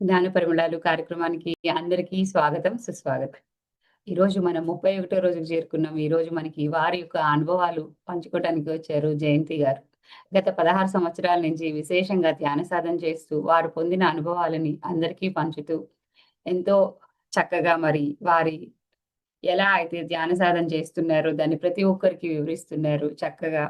జ్ఞాన పరిమళాలు కార్యక్రమానికి అందరికీ స్వాగతం, సుస్వాగతం. ఈరోజు మనం 31 రోజుకు చేరుకున్నాం. ఈరోజు మనకి వారి యొక్క అనుభవాలు పంచుకోవడానికి వచ్చారు జయంతి గారు. గత 16 సంవత్సరాల నుంచి విశేషంగా ధ్యాన సాధన చేస్తూ, వారు పొందిన అనుభవాలని అందరికీ పంచుతూ, ఎంతో చక్కగా మరి వారి ఎలా అయితే ధ్యాన సాధన చేస్తున్నారో దాన్ని ప్రతి ఒక్కరికి వివరిస్తున్నారు చక్కగా.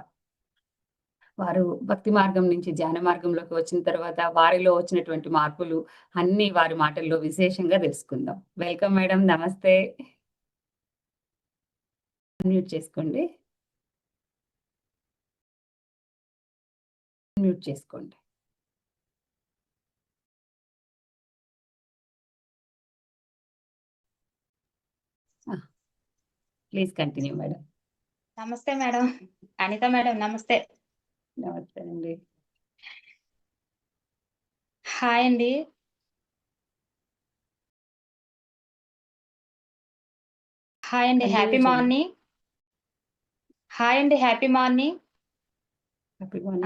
వారు భక్తి మార్గం నుంచి ధ్యాన మార్గంలోకి వచ్చిన తర్వాత వారిలో వచ్చినటువంటి మార్పులు అన్నీ వారి మాటల్లో విశేషంగా తెలుసుకుందాం. Welcome madam. నమస్తే. మ్యూట్ చేసుకోండి. మ్యూట్ చేసుకోండి. Please continue madam. నమస్తే మేడం. అనిత మేడం నమస్తే. నమస్తే అండి. హాయ్ అండి. హాయ్ అండి. Happy morning. హాయ్ అండి. హ్యాపీ మార్నింగ్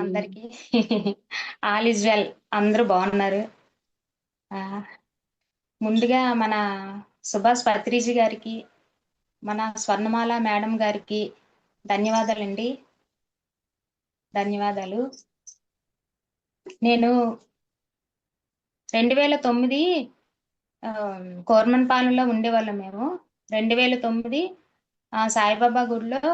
అందరికి. All is well. అందరూ బాగున్నారు. ముందుగా మన సుభాష్ పత్రిజీ గారికి, మన స్వర్ణమాల మేడం గారికి ధన్యవాదాలండి. ధన్యవాదాలు. నేను 2009 కోర్మన్పాలెంలో ఉండేవాళ్ళం మేము. 2009 సాయిబాబా గుడిలో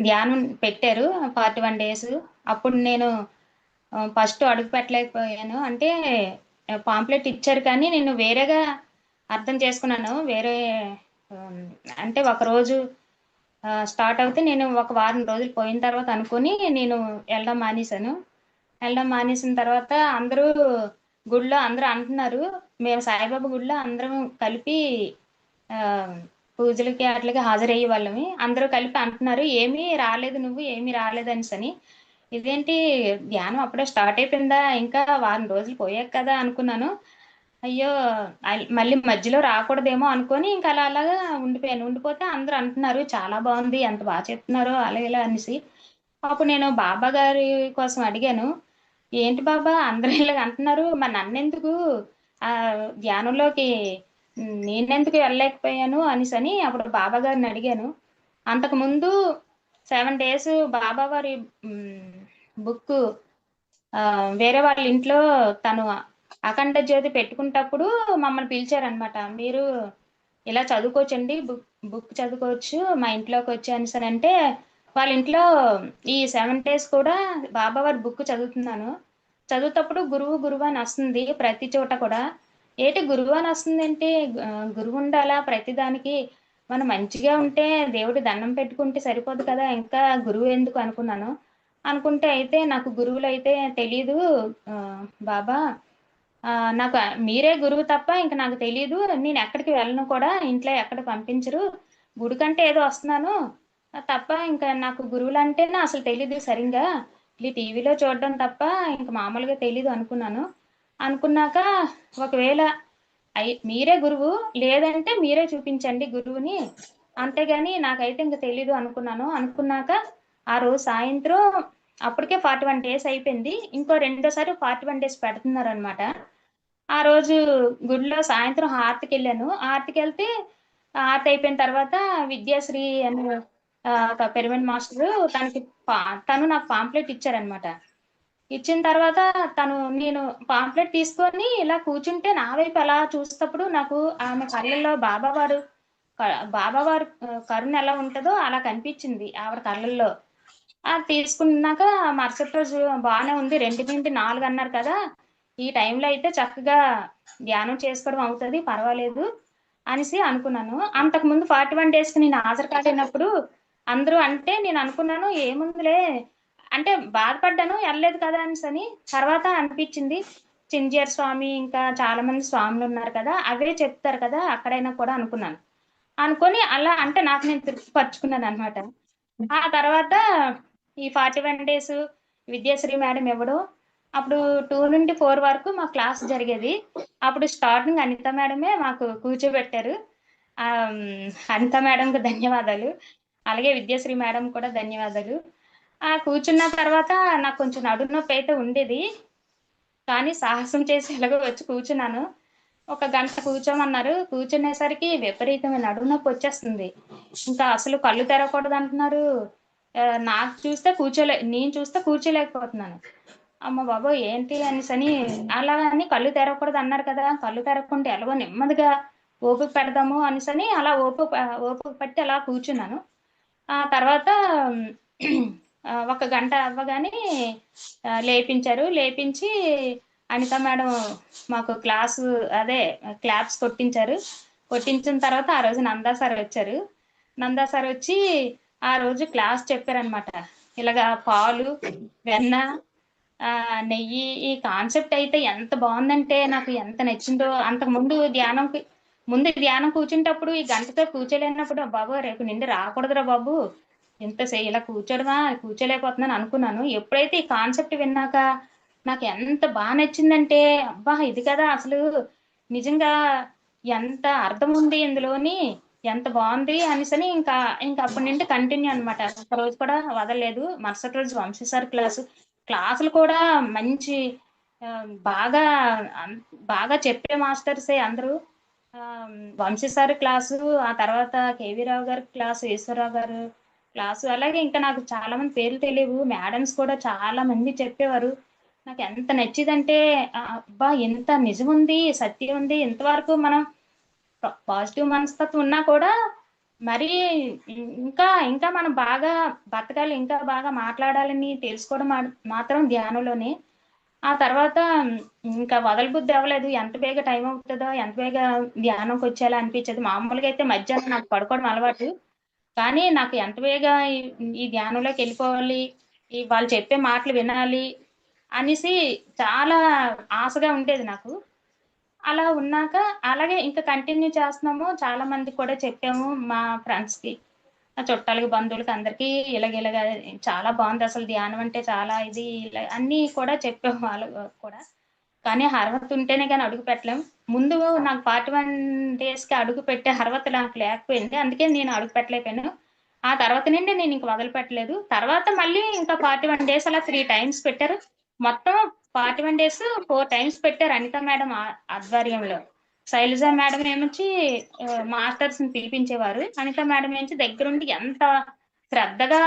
ధ్యానం పెట్టారు 41 days. అప్పుడు నేను ఫస్ట్ అడుగు పెట్టలేకపోయాను. అంటే పాంప్లెట్ ఇచ్చారు కానీ నేను వేరేగా అర్థం చేసుకున్నాను. వేరే అంటే ఒకరోజు స్టార్ట్ అవుతే నేను ఒక వారం రోజులు పోయిన తర్వాత అనుకుని నేను వెళ్ళడం మానేసిన తర్వాత అందరూ గుడిలో అందరూ అంటున్నారు, మేము సాయిబాబా గుడిలో అందరం కలిపి పూజలకి వాటికి హాజరయ్యే వాళ్ళమి. అందరూ కలిపి అంటున్నారు, ఏమీ రాలేదు నువ్వు, ఏమీ రాలేదనిసని. ఇదేంటి ధ్యానం అప్పుడే స్టార్ట్ అయిపోయిందా, ఇంకా వారం రోజులు పోయాక కదా అనుకున్నాను. అయ్యో మళ్ళీ మధ్యలో రాకూడదేమో అనుకొని ఇంకా అలాగా ఉండిపోయాను. ఉండిపోతే అందరూ అంటున్నారు చాలా బాగుంది, ఎంత బాగా చెప్తున్నారో అలా ఇలా అనేసి. అప్పుడు నేను బాబా గారి కోసం అడిగాను, ఏంటి బాబా అందరూ ఇలాగ అంటున్నారు, మరి నన్నెందుకు ధ్యానంలోకి నేనెందుకు వెళ్ళలేకపోయాను అనేసని అప్పుడు బాబా గారిని అడిగాను. అంతకుముందు 7 days బాబా వారి బుక్ వేరే వాళ్ళ ఇంట్లో తను అఖండ జ్యోతి పెట్టుకుంటప్పుడు మమ్మల్ని పిలిచారనమాట. మీరు ఇలా చదువుకోవచ్చండి, బుక్ చదువుకోవచ్చు మా ఇంట్లోకి వచ్చి అనేసని అంటే, వాళ్ళ ఇంట్లో ఈ 7 days కూడా బాబా వారి బుక్ చదువుతున్నాను. చదువుతప్పుడు గురువు అని వస్తుంది ప్రతి చోట కూడా. ఏంటి గురువు అని వస్తుంది అంటే, గురువు ఉండాలా ప్రతిదానికి, మనం మంచిగా ఉంటే దేవుడి దండం పెట్టుకుంటే సరిపోదు కదా, ఇంకా గురువు ఎందుకు అనుకున్నాను. అనుకుంటే అయితే నాకు గురువులు అయితే తెలీదు బాబా, నాకు మీరే గురువు తప్ప ఇంకా నాకు తెలీదు, నేను ఎక్కడికి వెళ్ళను కూడా, ఇంట్లో ఎక్కడ పంపించరు, గుడికంటే ఏదో వస్తున్నాను తప్ప ఇంకా నాకు గురువులు అంటేనే అసలు తెలీదు సరిగ్గా, ఈ టీవీలో చూడడం తప్ప ఇంకా మామూలుగా తెలీదు అనుకున్నాక ఒకవేళ మీరే గురువు లేదంటే మీరే చూపించండి గురువుని, అంతేగాని నాకైతే ఇంకా తెలీదు అనుకున్నాక ఆ రోజు సాయంత్రం అప్పటికే 41 days అయిపోయింది. ఇంకో రెండోసారి 41 days పెడుతున్నారు అనమాట. ఆ రోజు గుడిలో సాయంత్రం హారతికి వెళ్ళాను. హారతికి వెళ్తే హారతి అయిపోయిన తర్వాత విద్యాశ్రీ అని ఒక పిరమిడ్ మాస్టర్ తను నాకు పాంప్లెట్ ఇచ్చారనమాట. ఇచ్చిన తర్వాత నేను పాంప్లెట్ తీసుకొని ఇలా కూర్చుంటే నా వైపు అలా చూసేటప్పుడు నాకు ఆమె కళ్ళల్లో బాబావారు కరుణ ఎలా ఉంటుందో అలా కనిపించింది ఆవిడ కళ్ళల్లో. అది తీసుకున్నాక మరుసటి రోజు బాగానే ఉంది, 2 నుండి 4 అన్నారు కదా, ఈ టైంలో అయితే చక్కగా ధ్యానం చేసుకోవడం అవుతుంది, పర్వాలేదు అనేసి అనుకున్నాను. అంతకుముందు 41 daysకి నేను హాజరు కాలేనప్పుడు అందరూ అంటే నేను అనుకున్నాను ఏముందిలే అంటే బాధపడ్డాను, వెళ్ళలేదు కదా అనేసి. తర్వాత అనిపించింది చింజియర్ స్వామి ఇంకా చాలా మంది స్వాములు ఉన్నారు కదా, అవే చెప్తారు కదా అక్కడైనా కూడా అనుకొని అలా అంటే నాకు నేను తృప్తిపరుచుకున్నాను అనమాట. ఆ తర్వాత ఈ 41 days విద్యాశ్రీ మేడం ఎవడో అప్పుడు 2 నుండి 4 వరకు మా క్లాస్ జరిగేది. అప్పుడు స్టార్టింగ్ అనిత మేడమే మాకు కూర్చోబెట్టారు. అనిత మేడంకు ధన్యవాదాలు, అలాగే విద్యాశ్రీ మేడం కూడా ధన్యవాదాలు. కూర్చున్న తర్వాత నాకు కొంచెం నడుము నొప్పి అయితే ఉండేది. కానీ సాహసం చేసి ఎలాగో వచ్చి కూర్చున్నాను. ఒక గంట కూర్చోమన్నారు. కూర్చునేసరికి విపరీతమైన నడుము నొప్పి వచ్చేస్తుంది. ఇంకా అసలు కళ్ళు తెరవకూడదంటున్నారు. నేను చూస్తే కూర్చోలేకపోతున్నాను. అమ్మ బాబోయ్! ఏంటి అనేసని అలా అని కళ్ళు తెరవకూడదన్నారు కదా! కళ్ళు తెరవకుండా ఎలాగో నెమ్మదిగా ఓపిక పెడదాము అనేసని అలా ఓపిక పట్టి అలా కూర్చున్నాను. ఆ తర్వాత ఒక గంట అవ్వగానే లేపించారు. లేపించి అనిత మేడం మాకు క్లాప్స్ కొట్టించారు. కొట్టించిన తర్వాత ఆ రోజు నందా సార్ వచ్చారు. నందా సార్ వచ్చి ఆ రోజు క్లాస్ చెప్పారనమాట. ఇలాగా పాలు, వెన్న, నెయ్యి ఈ కాన్సెప్ట్ అయితే ఎంత బావుందంటే నాకు ఎంత నచ్చిందో. ముందు ధ్యానం కూర్చుంటప్పుడు ఈ గంటతో కూర్చోలేనప్పుడు బాబోయ్! రేపు నుండి రాకూడదురా బాబు! ఇలా కూర్చోలేకపోతున్నాను అనుకున్నాను. ఎప్పుడైతే ఈ కాన్సెప్ట్ విన్నాక నాకు ఎంత నచ్చిందంటే, అబ్బా! ఇది కదా అసలు నిజంగా ఎంత అర్థం ఉంది ఇందులోని, ఎంత బావుంది అనేసని ఇంకా అప్పటి నుండి కంటిన్యూ అనమాట. ఒక్కరోజు కూడా వదలలేదు. మరుసటి రోజు వంశీ సార్ క్లాసులు కూడా మంచి బాగా బాగా చెప్పే మాస్టర్సే అందరూ. వంశీ సార్ క్లాసు, ఆ తర్వాత కేవీ రావు గారి క్లాసు, ఈశ్వరరావు గారు క్లాసు, అలాగే ఇంకా నాకు చాలా మంది పేర్లు తెలియవు. మేడమ్స్ కూడా చాలా మంది చెప్పేవారు. నాకు ఎంత నచ్చేదంటే అబ్బా! ఎంత నిజముంది, సత్యం ఉంది. ఇంతవరకు మనం పాజిటివ్ మనస్తత్వం ఉన్నా కూడా మరి ఇంకా ఇంకా మనం బాగా బతకాలి, ఇంకా బాగా మాట్లాడాలని తెలుసుకోవడం మాత్రం ధ్యానంలోనే. ఆ తర్వాత ఇంకా వదలబుద్ధి అవ్వలేదు. ఎంత బేగా టైం అవుతదో, ఎంత బేగా ధ్యానంకొచ్చేలా అనిపించేది. మామూలుగా అయితే మధ్యాహ్నం నాకు పడుకోవడం అలవాటు. కానీ నాకు ఎంత బేగా ఈ ధ్యానంలోకెళ్ళిపోవాలి, వాళ్ళు చెప్పే మాటలు వినాలి అనేసి చాలా ఆశగా ఉండేది నాకు. అలా ఉన్నాక అలాగే ఇంకా కంటిన్యూ చేస్తున్నాము. చాలా మందికి కూడా చెప్పాము. మా ఫ్రెండ్స్‌కి, నా చుట్టాలకి, బంధువులకి అందరికీ ఇలాగ చాలా బావుందసలు ధ్యానం అంటే చాలా ఇది ఇలా అన్నీ కూడా చెప్పాము వాళ్ళకి కూడా. కానీ అర్హత ఉంటేనే గాని అడుగు పెట్టలేం. ముందు నాకు 41 డేస్‌కి అడుగు పెట్టే అర్హత నాకు లేకపోయింది. అందుకే నేను అడుగు పెట్టలేకపోయాను. ఆ తర్వాత నుండి నేనింక వదిలిపెట్టలేదు. తర్వాత మళ్ళీ ఇంకా 41 డేస్ అలా 3 టైమ్స్ పెట్టారు. మొత్తం 41 డేస్ 4 టైమ్స్ పెట్టారు అనిత మేడం ఆధ్వర్యంలో. శైలజ మేడం ఏమొచ్చి మాస్టర్స్‌ని పిలిపించేవారు. అనిత మేడం ఏమొచ్చి దగ్గరుండి ఎంత శ్రద్ధగా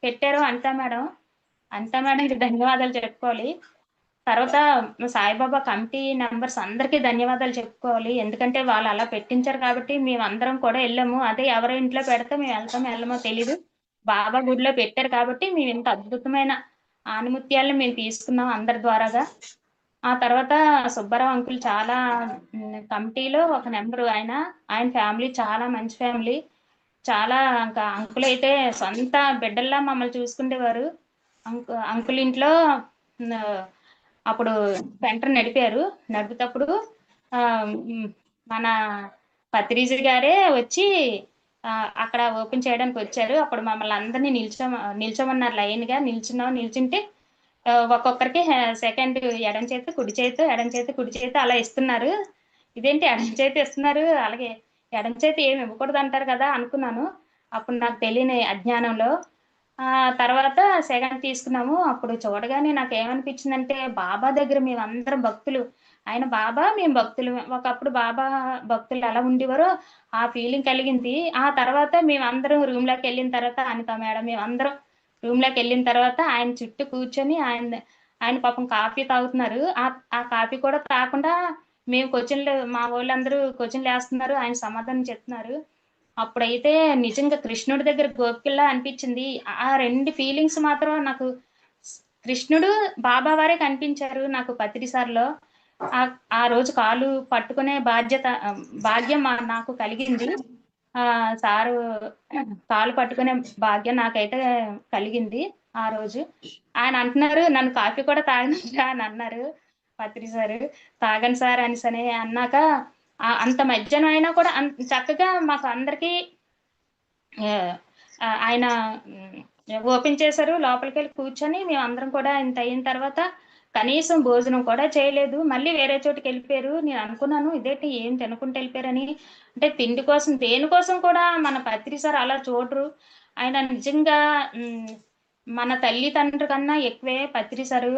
పెట్టారో అనిత మేడం. అనిత మేడంకి ధన్యవాదాలు చెప్పుకోవాలి. తర్వాత సాయిబాబా కమిటీ మెంబర్స్ అందరికీ ధన్యవాదాలు చెప్పుకోవాలి. ఎందుకంటే వాళ్ళు అలా పెట్టించారు కాబట్టి మేమందరం కూడా ఎళ్ళాము. అదే ఎవరి ఇంట్లో పెడితే మేము ఎళ్తామో ఎళ్ళమో తెలీదు. బాబా గుడిలో పెట్టారు కాబట్టి మేము ఇంత అద్భుతమైన ఆణిముత్యాలను మేము తీసుకున్నాం అందరి ద్వారాగా. ఆ తర్వాత సుబ్బారావు అంకుల్ చాలా కమిటీలో ఒక నంబరు ఆయన. ఆయన ఫ్యామిలీ చాలా మంచి ఫ్యామిలీ. చాలా ఇంకా అంకుల్ అయితే సొంత బిడ్డల్లా మమ్మల్ని చూసుకుండేవారు. అంకుల్ ఇంట్లో అప్పుడు సెంటర్ నడిపారు. నడుపుతప్పుడు మన పత్రిజీ గారే వచ్చి అక్కడ ఓపెన్ చేయడానికి వచ్చారు. అప్పుడు మమ్మల్ని అందరినీ నిల్చోమన్నారు లైన్‌గా. నిల్చుంటే ఒక్కొక్కరికి సెకండ్ ఎడమ చేతి, కుడి చేతో, ఎడమ చేతి, కుడి చేతో అలా ఇస్తున్నారు. ఇదేంటి ఎడమ చేతి ఇస్తున్నారు, అలాగే ఎడమ చేతి ఏమి ఇవ్వకూడదంటారు కదా అనుకున్నాను. అప్పుడు నాకు తెలియని అజ్ఞానంలో. తర్వాత సెకండ్ తీసుకున్నాము. అప్పుడు చూడగానే నాకేమనిపించిందంటే బాబా దగ్గర మేమందరం భక్తులు. ఆయన బాబా, మేము భక్తులు. ఒకప్పుడు బాబా భక్తులు ఎలా ఉండేవారో ఆ ఫీలింగ్ కలిగింది. ఆ తర్వాత మేమందరం రూమ్‌లోకెళ్ళిన తర్వాత అనిత మేడం మేమందరం రూమ్‌లోకెళ్ళిన తర్వాత ఆయన చుట్టూ కూర్చొని ఆయన పాపం కాఫీ తాగుతున్నారు. ఆ కాఫీ కూడా తాగకుండా మా వోళ్ళందరూ క్వెషన్‌లేస్తున్నారు. ఆయన సమాధానం చెప్తున్నారు. అప్పుడైతే నిజంగా కృష్ణుడి దగ్గర గోపికల్లా అనిపించింది. ఆ 2 ఫీలింగ్స్ మాత్రం నాకు కృష్ణుడు, బాబా వారే కనిపించారు నాకు పత్రిసార్‌లో. ఆ రోజు కాలు పట్టుకునే భాగ్యం నాకు కలిగింది. సారు కాలు పట్టుకునే భాగ్యం నాకైతే కలిగింది ఆ రోజు. ఆయన అంటున్నారు, "నన్ను కాఫీ కూడా తాగనంట్రా" అని అన్నారు పత్రి సారు. "తాగను సార్" అనేసని అన్నాక అంత మధ్యాహ్నం అయినా కూడా చక్కగా మాకు అందరికీ ఆయన ఓపెన్ చేశారు. లోపలికెళ్ళి కూర్చొని మేమందరం కూడా ఇంత అయిన తర్వాత కనీసం భోజనం కూడా చేయలేదు. మళ్ళీ వేరే చోటుకెళ్ళిపోయారు. నేను అనుకున్నాను ఇదేంటి ఏం తినకుండా ఎళ్ళిపోయారని. అంటే తిండి కోసం దేనికోసం కూడా మన పత్రి సార్ అలా చూడరు. ఆయన నిజంగా మన తల్లిదండ్రుల కన్నా ఎక్కువే పత్రి సారు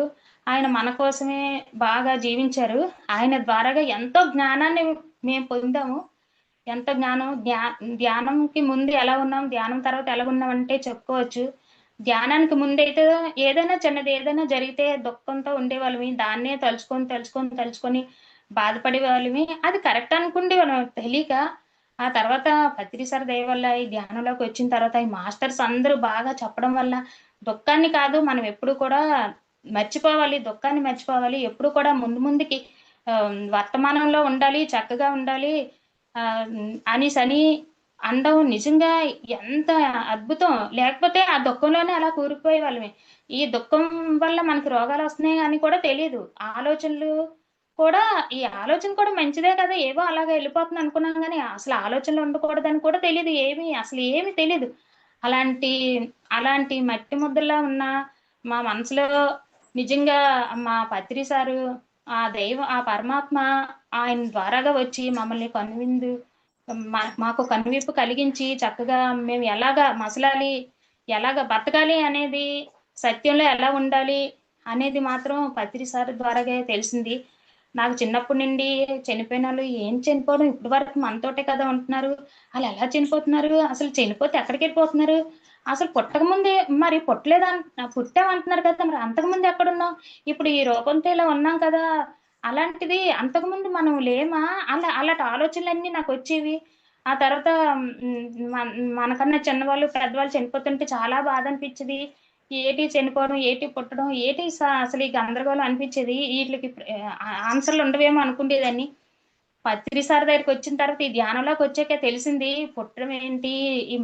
ఆయన మన కోసమే బాగా జీవించారు. ఆయన ద్వారాగా ఎంతో జ్ఞానాన్ని మేము పొందాము. ఎంత జ్ఞానం ధ్యానంకి ముందు ఎలా ఉన్నాం, ధ్యానం తర్వాత ఎలా ఉన్నామంటే చెప్పుకోవచ్చు. ధ్యానానికి ముందైతే ఏదైనా చిన్నది ఏదైనా జరిగితే దుఃఖంతో ఉండేవాళ్ళమి. దాన్నే తలుచుకొని బాధపడేవాళ్ళమి. అది కరెక్ట్ అనుకుండేవాళ్ళం తెలియక. ఆ తర్వాత పత్రి సార్ దయ వల్ల ఈ ధ్యానంలోకి వచ్చిన తర్వాత ఈ మాస్టర్స్ అందరూ బాగా చెప్పడం వల్ల దుఃఖాన్ని కాదు మనం ఎప్పుడు కూడా మర్చిపోవాలి. దుఃఖాన్ని మర్చిపోవాలి. ఎప్పుడు కూడా ముందుకి వర్తమానంలో ఉండాలి. చక్కగా ఉండాలి. అనేసని అనడం నిజంగా ఎంత అద్భుతం. లేకపోతే ఆ దుఃఖంలోనే అలా కూరుకుపోయేవాళ్ళమే. ఈ దుఃఖం వల్ల మనకి రోగాలొస్తున్నాయి అని కూడా తెలీదు. ఆలోచనలు కూడా ఈ ఆలోచన కూడా మంచిదే కదా! ఏవో అలాగా ఎళ్ళిపోతుంది అనుకున్నాం గానీ, అసలు ఆలోచనలు ఉండకూడదని కూడా తెలీదు. అసలు ఏమి తెలీదు. అలాంటి అలాంటి మట్టి ముద్దలా ఉన్న మా మనసులో నిజంగా మా పత్రి సారు, ఆ దైవం, ఆ పరమాత్మ ఆయన ద్వారాగా వచ్చి మమ్మల్ని మాకు కనువిప్పు కలిగించి చక్కగా మేము ఎలాగా మసలాలి, ఎలాగా బతకాలి అనేది, సత్యంలో ఎలా ఉండాలి అనేది మాత్రం పత్రి సార్ ద్వారాగే తెలిసింది. నాకు చిన్నప్పటి నుండి చనిపోయినోళ్ళు ఏం చనిపోవడం ఇప్పటి వరకు మనతోటే కదా ఉంటున్నారు. ఆళ్ళెలా చనిపోతున్నారు? అసలు చనిపోతే ఎక్కడికెళ్ళిపోతున్నారు? అసలు పుట్టకముందే మరి పుట్టామంటున్నారు కదా! మరి అంతకుముందు ఎక్కడున్నాం? ఇప్పుడు ఈ రూపంతో ఇలా ఉన్నాం కదా! అలాంటిది అంతకుముందు మనం లేమా? అలాంటి ఆలోచనలన్నీ నాకొచ్చేవి. ఆ తర్వాత హ్మ్, మనకన్నా చిన్నవాళ్ళు, పెద్దవాళ్ళు చనిపోతుంటే చాలా బాధనిపిచ్చేది. ఏటి చనిపోవడం, ఏటి పుట్టడం, అసలు ఈ గందరగోళం అనిపిచ్చేది. ఈట్లికి ఆన్సర్‌లు ఉండవేమో అనుకుండేదాన్ని. పత్రి సార్ దగ్గరికొచ్చిన తర్వాత ఈ ధ్యానంలోకొచ్చాకే తెలిసింది. పుట్టడం ఏంటి?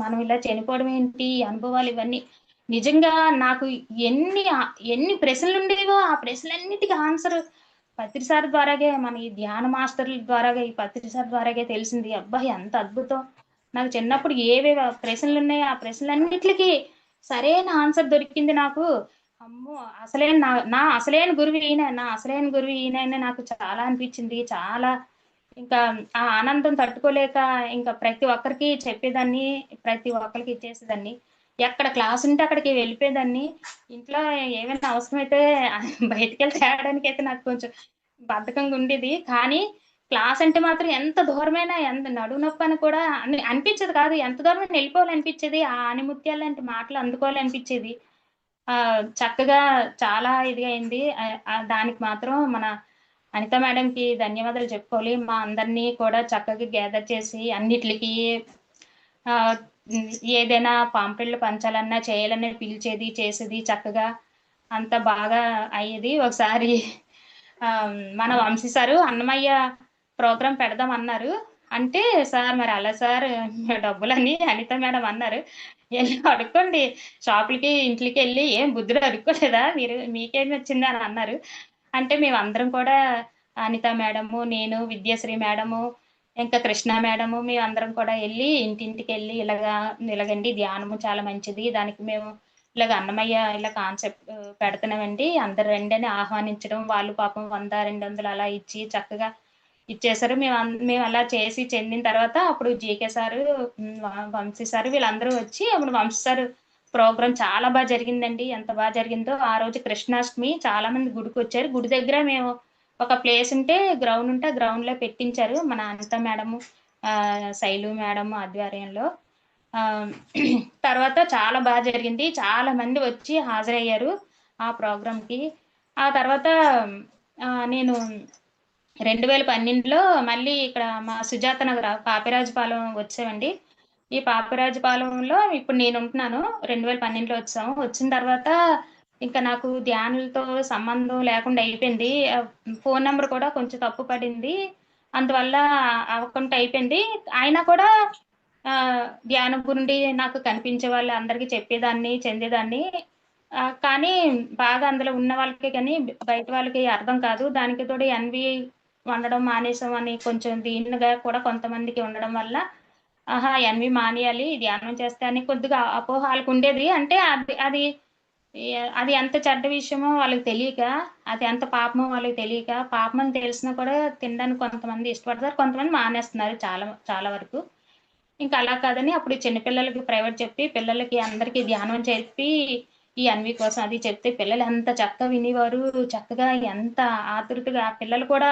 మనం ఇలా చనిపోవడం ఏంటి? ఈ అనుభవాలు ఇవన్నీ. నిజంగా నాకు ఎన్ని ప్రశ్నలుండేవో ఆ ప్రశ్నలన్నిటికి ఆన్సర్ పత్రి సార్ ద్వారాగే మన ఈ ధ్యాన మాస్టర్‌ల ద్వారాగా ఈ పత్రి సార్ ద్వారాగే తెలిసింది. అబ్బా! ఎంత అద్భుతం. నాకు చిన్నప్పుడు ఏవేవి ప్రశ్నలున్నాయో ఆ ప్రశ్నలన్నిట్లికి సరైన ఆన్సర్ దొరికింది నాకు. అమ్మో! అసలైన నా నా అసలైన గురువు ఈయన. నా అసలైన గురువు ఈయన అని నాకు చాలా అనిపించింది. చాలా ఇంకా ఆ ఆనందం తట్టుకోలేక ఇంకా ప్రతి ఒక్కరికి చెప్పేదాన్ని. ప్రతి ఒక్కళ్ళకి ఇచ్చేసేదాన్ని. ఎక్కడ క్లాస్ ఉంటే అక్కడికి వెళ్ళిపోయేదాన్ని. ఇంట్లో ఏమైనా అవసరమైతే బయటికెళ్ళి తేడానికైతే నాకు కొంచెం బద్ధకంగా ఉండేది. కానీ క్లాస్ అంటే మాత్రం ఎంత దూరమైనా ఎంత నడుము నొప్పని కూడా అనిపించేది కాదు. ఎంత దూరమైనా ఎళ్ళిపోవాలనిపించేది. ఆ ఆణిముత్యాలు లాంటి మాటలు అందుకోవాలనిపించేది. చక్కగా చాలా ఇదిగా అయింది. దానికి మాత్రం మన అనిత మేడంకి ధన్యవాదాలు చెప్పుకోవాలి. మా అందరిని కూడా చక్కగా గ్యాదర్ చేసి అన్నిట్లికి ఆహ్, ఏదైనా పాంప్లెట్‌లు పంచాలన్నా, చేయాలన్నా పిలిచేది, చేసేది చక్కగా అంతా బాగా అయ్యేది. ఒకసారి మన వంశీ సారు అన్నమయ్య ప్రోగ్రామ్ పెడదామన్నారు. అంటే, "సార్ మరి అలా సార్ డబ్బులని" అనిత మేడం అన్నారు. "ఎళ్లి అడుక్కోండి. షాపులకి, ఇంట్లకెళ్ళి ఏం బుద్ధిలో అడుక్కోలేదా మీరు? మీకేమొచ్చింది" అని అన్నారు. అంటే మేమందరం కూడా అనిత మేడము, నేను, విద్యాశ్రీ మేడము, ఇంకా కృష్ణ మేడము మేమందరం కూడా ఎళ్లి ఇంటింటికెళ్ళి ఇలాగండి ధ్యానము చాలా మంచిది. దానికి మేము ఇలాగ అన్నమయ్య ఇలా కాన్సెప్ట్ పెడుతున్నామండి. అందరూ రండని ఆహ్వానించడం. వాళ్ళు పాపం 100, 200 అలా ఇచ్చి చక్కగా ఇచ్చేసారు. మేమలా చేసి చెందిన తర్వాత అప్పుడు జీకే సారు, వంశీ సారు వీళ్ళందరూ వచ్చి అప్పుడు వంశీ సారు ప్రోగ్రామ్ చాలా జరిగిందండి. ఎంత జరిగిందో ఆ రోజు కృష్ణాష్టమి చాలా మంది గుడికొచ్చారు. గుడి దగ్గర మేము ఒక ప్లేస్ ఉంటే గ్రౌండ్ ఉంటే ఆ గ్రౌండ్‌లో పెట్టించారు. మన అనిత మేడము, శైలు మేడము ఆధ్వర్యంలో. ఆహ్, తర్వాత చాలా జరిగింది. చాలా మంది వచ్చి హాజరయ్యారు ఆ ప్రోగ్రామ్‌కి. ఆ తర్వాత నేను 2012లో మళ్ళీ ఇక్కడ మా సుజాత నగర్ పాపిరాజుపాలెం వచ్చామండి. ఈ పాపిరాజుపాలెంలో ఇప్పుడు నేనుంటున్నాను. 2012లో వచ్చాము. వచ్చిన తర్వాత ఇంక నాకు ధ్యానులతో సంబంధం లేకుండా అయిపోయింది. ఫోను నంబర్ కూడా కొంచెం తప్పు పడింది. అందువల్ల అవ్వకుండా అయిపోయింది. అయినా కూడా ధ్యానం గురించి నాకు కనిపించే వాళ్ళు అందరికి చెప్పేదాన్ని, చెందేదాన్ని. కానీ బాగా అందులో ఉన్న వాళ్ళకే గాని బయట వాళ్ళకి అర్థం కాదు. దానికి తోడు ఎన్‌వి వండడం మానేసామని కొంచెం దీనిగా కూడా కొంతమందికి ఉండడం వల్ల, ఆహా! ఎన్‌వి మానేయాలి, ధ్యానం చేస్తే అని కొద్దిగా అపోహ ఆళ్ళకుండేది. అంటే అది అది ఎంత చెడ్డ విషయమో వాళ్ళకి తెలియక, అది ఎంత పాపమో వాళ్ళకి తెలియక, పాపమని తెలిసినా కూడా తినడానికి కొంతమంది ఇష్టపడతారు. కొంతమంది మానేస్తున్నారు చాలా చాలా వరకు. ఇంకా అలా కాదని అప్పుడు చిన్న పిల్లలకి ప్రైవేట్ చెప్పి, పిల్లలకి అందరికి ధ్యానం చెప్పి, ఈ అన్వి కోసం అది చెప్తే పిల్లలు ఎంత చక్కగా వినేవారు. చక్కగా ఎంత ఆతృతగా ఆ పిల్లలు కూడా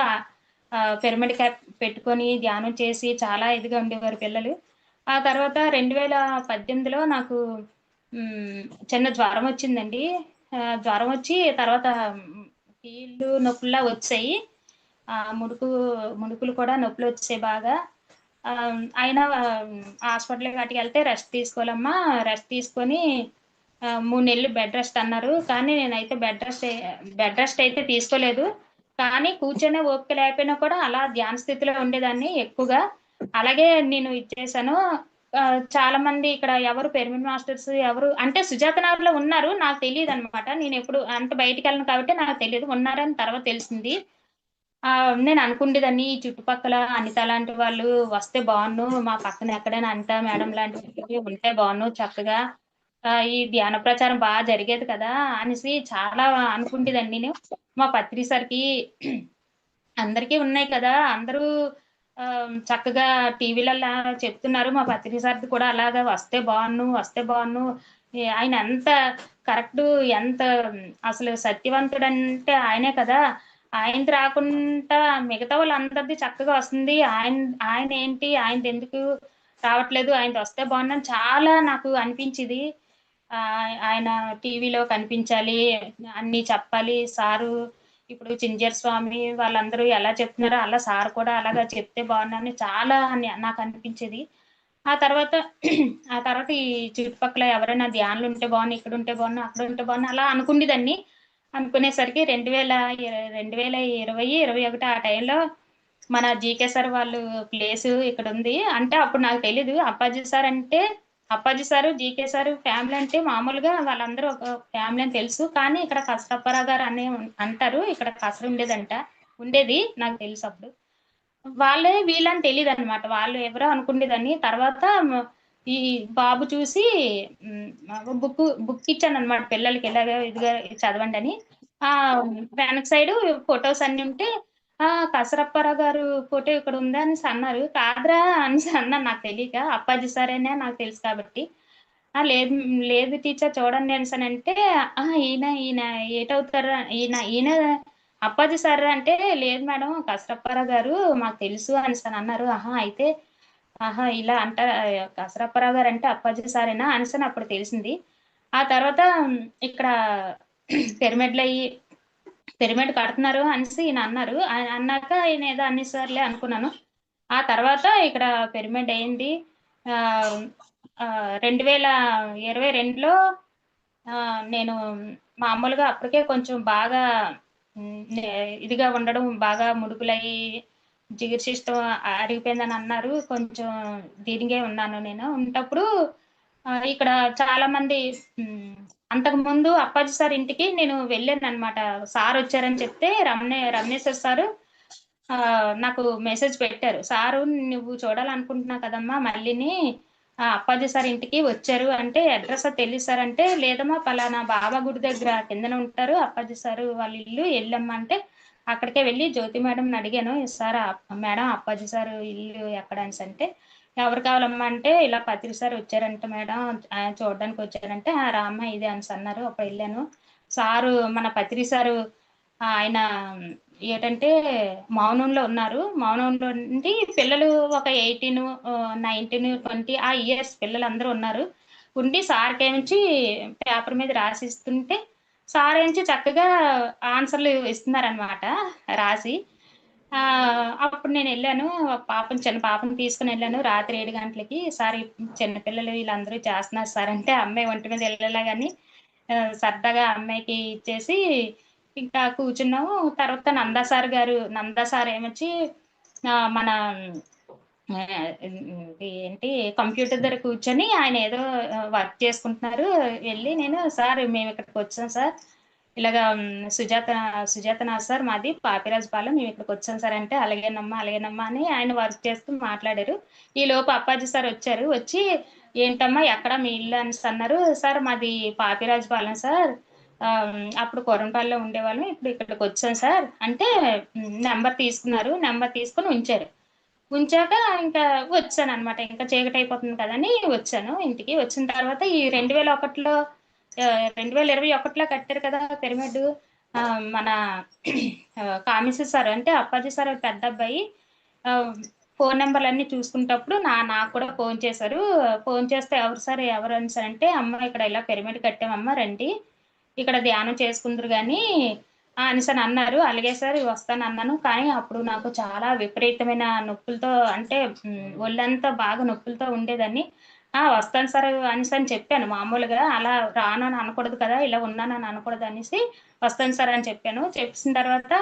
పిరమిడ్ క్యాప్ పెట్టుకొని ధ్యానం చేసి చాలా ఇదిగా ఉండేవారు పిల్లలు. ఆ తర్వాత 2018లో నాకు చిన్న జ్వరం వచ్చిందండి. జ్వరం వచ్చి తర్వాత కీళ్ళు నొప్పుల్లా వచ్చాయి. ముడుకులు కూడా నొప్పులొచ్చాయి బాగా. అయినా హాస్పిటల్‌కి వాటికెళ్తే రెస్ట్ తీసుకోవాలమ్మా, రెస్ట్ తీసుకొని 3 నెలలు బెడ్ రెస్ట్ అన్నారు. కానీ నేనైతే బెడ్ రెస్ట్ అయితే తీసుకోలేదు. కానీ కూర్చొనే ఓపిక లేకపోయినా కూడా అలా ధ్యాన స్థితిలో ఉండేదాన్ని ఎక్కువగా. అలాగే నేను ఇచ్చేసాను. చాలా మంది ఇక్కడ ఎవరు పిరమిడ్ మాస్టర్స్ ఎవరు అంటే సుజాత నగర్‌లో ఉన్నారు. నాకు తెలీదనమాట. నేనెప్పుడు అంటే బయటికెళ్ళను కాబట్టి నాకు తెలీదు. ఉన్నారని తర్వాత తెలిసింది. నేను అనుకుండేదాన్ని ఈ చుట్టుపక్కల అనిత లాంటి వాళ్ళు వస్తే బావున్ను. మా పక్కన ఎక్కడైనా అనిత మేడం లాంటి వాళ్ళు ఉంటే బావున్ను చక్కగా. ఈ ధ్యాన ప్రచారం జరిగేది కదా! అనేసి చాలా అనుకుంటేదాన్ని నేను. మా పత్రి సార్‌కి అందరికీ ఉన్నాయి కదా! అందరూ చక్కగా టీవీలల్లా చెప్తున్నారు. మా పత్రి సార్‌ది కూడా అలాగా వస్తే బావున్ను, వస్తే బావున్ను. ఆయన ఎంత కరెక్టు, ఎంత అసలు సత్యవంతుడంటే ఆయనే కదా! ఆయనది రాకుండా మిగతా వాళ్ళందరిది చక్కగా వస్తుంది. ఆయనేంటి, ఆయనదెందుకు రావట్లేదు, ఆయనదొస్తే బావుండని చాలా నాకు అనిపించేది. ఆయన టీవీలో కనిపించాలి, అన్నీ చెప్పాలి. సారు ఇప్పుడు చింజర్ స్వామి వాళ్ళందరూ ఎలా చెప్తున్నారో అలా సార్ కూడా అలాగా చెప్తే బావుండని చాలా నాకనిపించేది. ఆ తర్వాత ఆ తర్వాత ఈ చుట్టుపక్కల ఎవరైనా ధ్యానులుంటే బావున్ను, ఇక్కడుంటే బావున్ను, అక్కడుంటే బావున్ను అలా అనుకునేదాన్ని. అనుకునేసరికి 2020, 21 ఆ టైంలో మన జీకే సార్ వాళ్ళు ప్లేసు ఇక్కడుంది. అంటే అప్పుడు నాకు తెలీదు. Appaji sir, GK sir family అంటే మామూలుగా వాళ్ళందరూ ఒక ఫ్యామిలీ అని తెలుసు. కానీ ఇక్కడ కసరప్పారావు గారు అంటారు. ఇక్కడ కసర ఉండేది. నాకు తెలుసప్పుడు. వాళ్ళే వీళ్ళని తెలీదనమాట. వాళ్ళు ఎవరో అనుకునేదాన్ని. తర్వాత ఈ బాబు చూసి బుక్ ఇచ్చాననమాట పిల్లలకి ఇలాగ ఇదిగో చదవండని. వెనక సైడు ఫోటోస్ అన్నీ ఉంటే, కసరప్పారావు గారు ఫోటో ఇక్కడుందా అనేసి అన్నారు. కాదురా అనేసి అన్నాను నాకు తెలీక. అప్పాజీ సారేనే నాకు తెలుసు కాబట్టి. లేదు లేదు టీచర్ చూడండి అనేసనంటే, ఈయన ఏటవుతారు ఈయన అప్పాజీ సార్ అంటే, లేదు మేడం కసరప్పారావు గారు మాకు తెలుసు అనేసనన్నారు. అయితే ఇలా అంటారా కసరప్పారావు గారంటే అప్పాజీ సారేనా అనేసని అప్పుడు తెలిసింది. ఆ తర్వాత ఇక్కడ పిరమిడ్‌లయ్యి పిరమిడ్ కడుతున్నారు అనేసి ఈయన అన్నారు. ఆయన అన్నాక ఈయన ఏదో అనేసారులే అనుకున్నాను. ఆ తర్వాత ఇక్కడ పిరమిడ్ అయింది. ఆహ్, 2022లో నేను మామూలుగా అప్పటికే కొంచెం బాగా ఇదిగా ఉండడం, బాగా ముడుకులయ్యి, జిగురు సిస్టమ్ అరిగిపోయిందని అన్నారు. కొంచెం దీనిగే ఉన్నాను నేను. ఉంటప్పుడు ఇక్కడ చాలామంది హ్మ్. అంతకుముందు అప్పాజీ సార్ ఇంటికి నేను వెళ్ళాననమాట. సారొచ్చారని చెప్తే రమణేశ్వర్ సారు నాకు మెసేజ్ పెట్టారు. "సారు నువ్వు చూడాలనుకుంటున్నావు కదమ్మా మళ్ళీని అప్పాజీ సార్ ఇంటికి వచ్చారు" అంటే, "అడ్రెస్ తెలీదు సార్" అంటే, "లేదమ్మా పలానా బాబా గుడి దగ్గర కిందన ఉంటారు అప్పాజీ సారు వాళ్ళ ఇల్లు ఎళ్ళమ్మా" అంటే, అక్కడికే వెళ్లి జ్యోతి మేడంని అడిగాను. "సార్ మేడం అప్పాజీ సారు ఇల్లు ఎక్కడ" అనేసంటే, "ఎవరు కావాలమ్మా" అంటే, "ఇలా పత్రి సార్ వచ్చారంట మేడం చూడ్డానికొచ్చారంటే" రామ్మా ఇదే అనేసన్నారు. అప్పుడెళ్ళాను. మన పత్రి సారు ఆయన ఏటంటే మౌనంలో ఉన్నారు. మౌనంలో ఉండి పిల్లలు ఒక 18, 19, 20 ఆ ఇయర్స్ పిల్లలందరూ ఉన్నారు. ఉండి సార్‌కేమించి పేపర్ మీద రాసిస్తుంటే, సారేంచి చక్కగా ఆన్సర్‌లు ఇస్తున్నారనమాట రాసి. అప్పుడు నేనెళ్ళాను. చిన్న పాపని తీసుకొనెళ్ళాను. రాత్రి 7 గంటలకి సార్ చిన్న పిల్లలు వీళ్ళందరూ చేస్తున్నారు సార్ అంటే, అమ్మాయి ఒంటి మీద ఎళ్ళేలాగాని సరదాగా అమ్మాయికి ఇచ్చేసి ఇంకా కూర్చున్నాము. తర్వాత నందా సార్ ఏమొచ్చి మన ఏంటి కంప్యూటర్ దగ్గర కూర్చొని ఆయన ఏదో వర్క్ చేసుకుంటున్నారు. వెళ్ళి నేను సార్ మేమిక్కడికొచ్చాం సార్. ఇలాగా సుజాత నాథ్ సార్ మాది పాపిరాజుపాలెం. మేమిక్కడికొచ్చాం సార్ అంటే, అలాగేనమ్మా, అలాగేనమ్మా అని ఆయన వర్క్ చేస్తూ మాట్లాడారు. ఈలోపు అప్పాజీ సార్ వచ్చారు. వచ్చి, "ఏంటమ్మా ఎక్కడ మీ ఇల్లు" అనేసన్నారు. "సార్ మాది పాపిరాజుపాలెం సార్. అప్పుడు కొరంపల్లిలో ఉండేవాళ్ళం. ఇప్పుడు ఇక్కడికొచ్చాం సార్" అంటే నంబర్ తీసుకున్నారు. నంబర్ తీసుకొని ఉంచారు. ఉంచాక ఇంకా వచ్చాననమాట. ఇంకా చీకటయిపోతుంది కదని వచ్చాను ఇంటికి. వచ్చిన తర్వాత ఈ 2001లో 2021లో కట్టారు కదా పిరమిడ్. మన కామిశెట్టి సార్ అంటే అప్పాజీ సార్ పెద్ద అబ్బాయి ఫోన్ నెంబర్లన్నీ చూసుకునేటప్పుడు నాకు కూడా ఫోన్ చేశారు. ఫోన్ చేస్తే ఎవరు సార్ ఎవరు అని సార్ అంటే, అమ్మ ఇక్కడ ఇలా పిరమిడ్ కట్టామమ్మా రండి, ఇక్కడ ధ్యానం చేసుకుందరు గాని అనేసని అన్నారు. అలాగే సార్ వస్తానన్నాను. కానీ అప్పుడు నాకు చాలా విపరీతమైన నొప్పులతో అంటే ఒళ్ళంతా బాగా నొప్పులతో ఉండేదాన్ని. వస్తాను సార్ అనేసని చెప్పాను మామూలుగా. అలా రాను అని అనకూడదు కదా! ఇలా ఉన్నానని అనకూడదు అనేసి వస్తాను సార్ అని చెప్పాను. చెప్పేసిన తర్వాత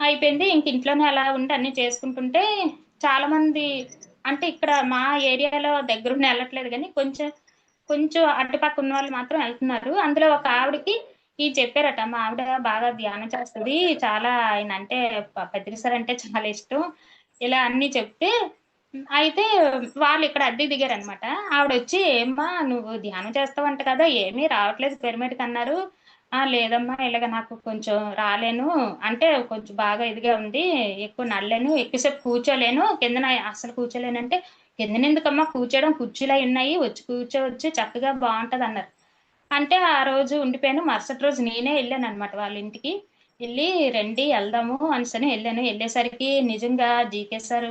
అయిపోయింది. ఇంక ఇంట్లోనే అలా ఉండి అన్నీ చేసుకుంటుంటే చాలామంది అంటే ఇక్కడ మా ఏరియాలో దగ్గరుండి ఎళ్ళట్లేదు గానీ కొంచెం కొంచెం అటుపక్క ఉన్నవాళ్ళు మాత్రం ఎళ్తున్నారు. అందులో ఒక ఆవిడకి చెప్పారట. మా ఆవిడ బాగా ధ్యానం చేస్తది. చాలా ఆయనంటే పత్రి సార్ అంటే చాలా ఇష్టం. ఇలా అన్నీ చెప్తే అయితే వాళ్ళిక్కడ అద్దెకు దిగారనమాట. ఆవిడొచ్చి "ఏమ్మా నువ్వు ధ్యానం చేస్తావంట కదా! ఏమీ రావట్లేదు పిరమిడ్‌కన్నారు." లేదమ్మా ఇలాగ నాకు కొంచెం రాలేను. అంటే కొంచెం బాగా ఇదిగా ఉంది. ఎక్కువ నడలేను. ఎక్కువసేపు కూర్చోలేను. కిందన అస్సలు కూర్చోలేనంటే, "కిందనెందుకమ్మా కూర్చోడం కుర్చీలయున్నాయి. వచ్చి కూర్చోవచ్చు చక్కగా బావుంటదన్నారు." అంటే ఆ రోజు ఉండిపోయాను. మరుసటి రోజు నేనే ఎళ్ళాననమాట వాళ్ళింటికి. ఎళ్లి రండి ఎళ్దాము అనేసని ఎళ్ళాను. ఎళ్ళేసరికి నిజంగా జీకే సార్,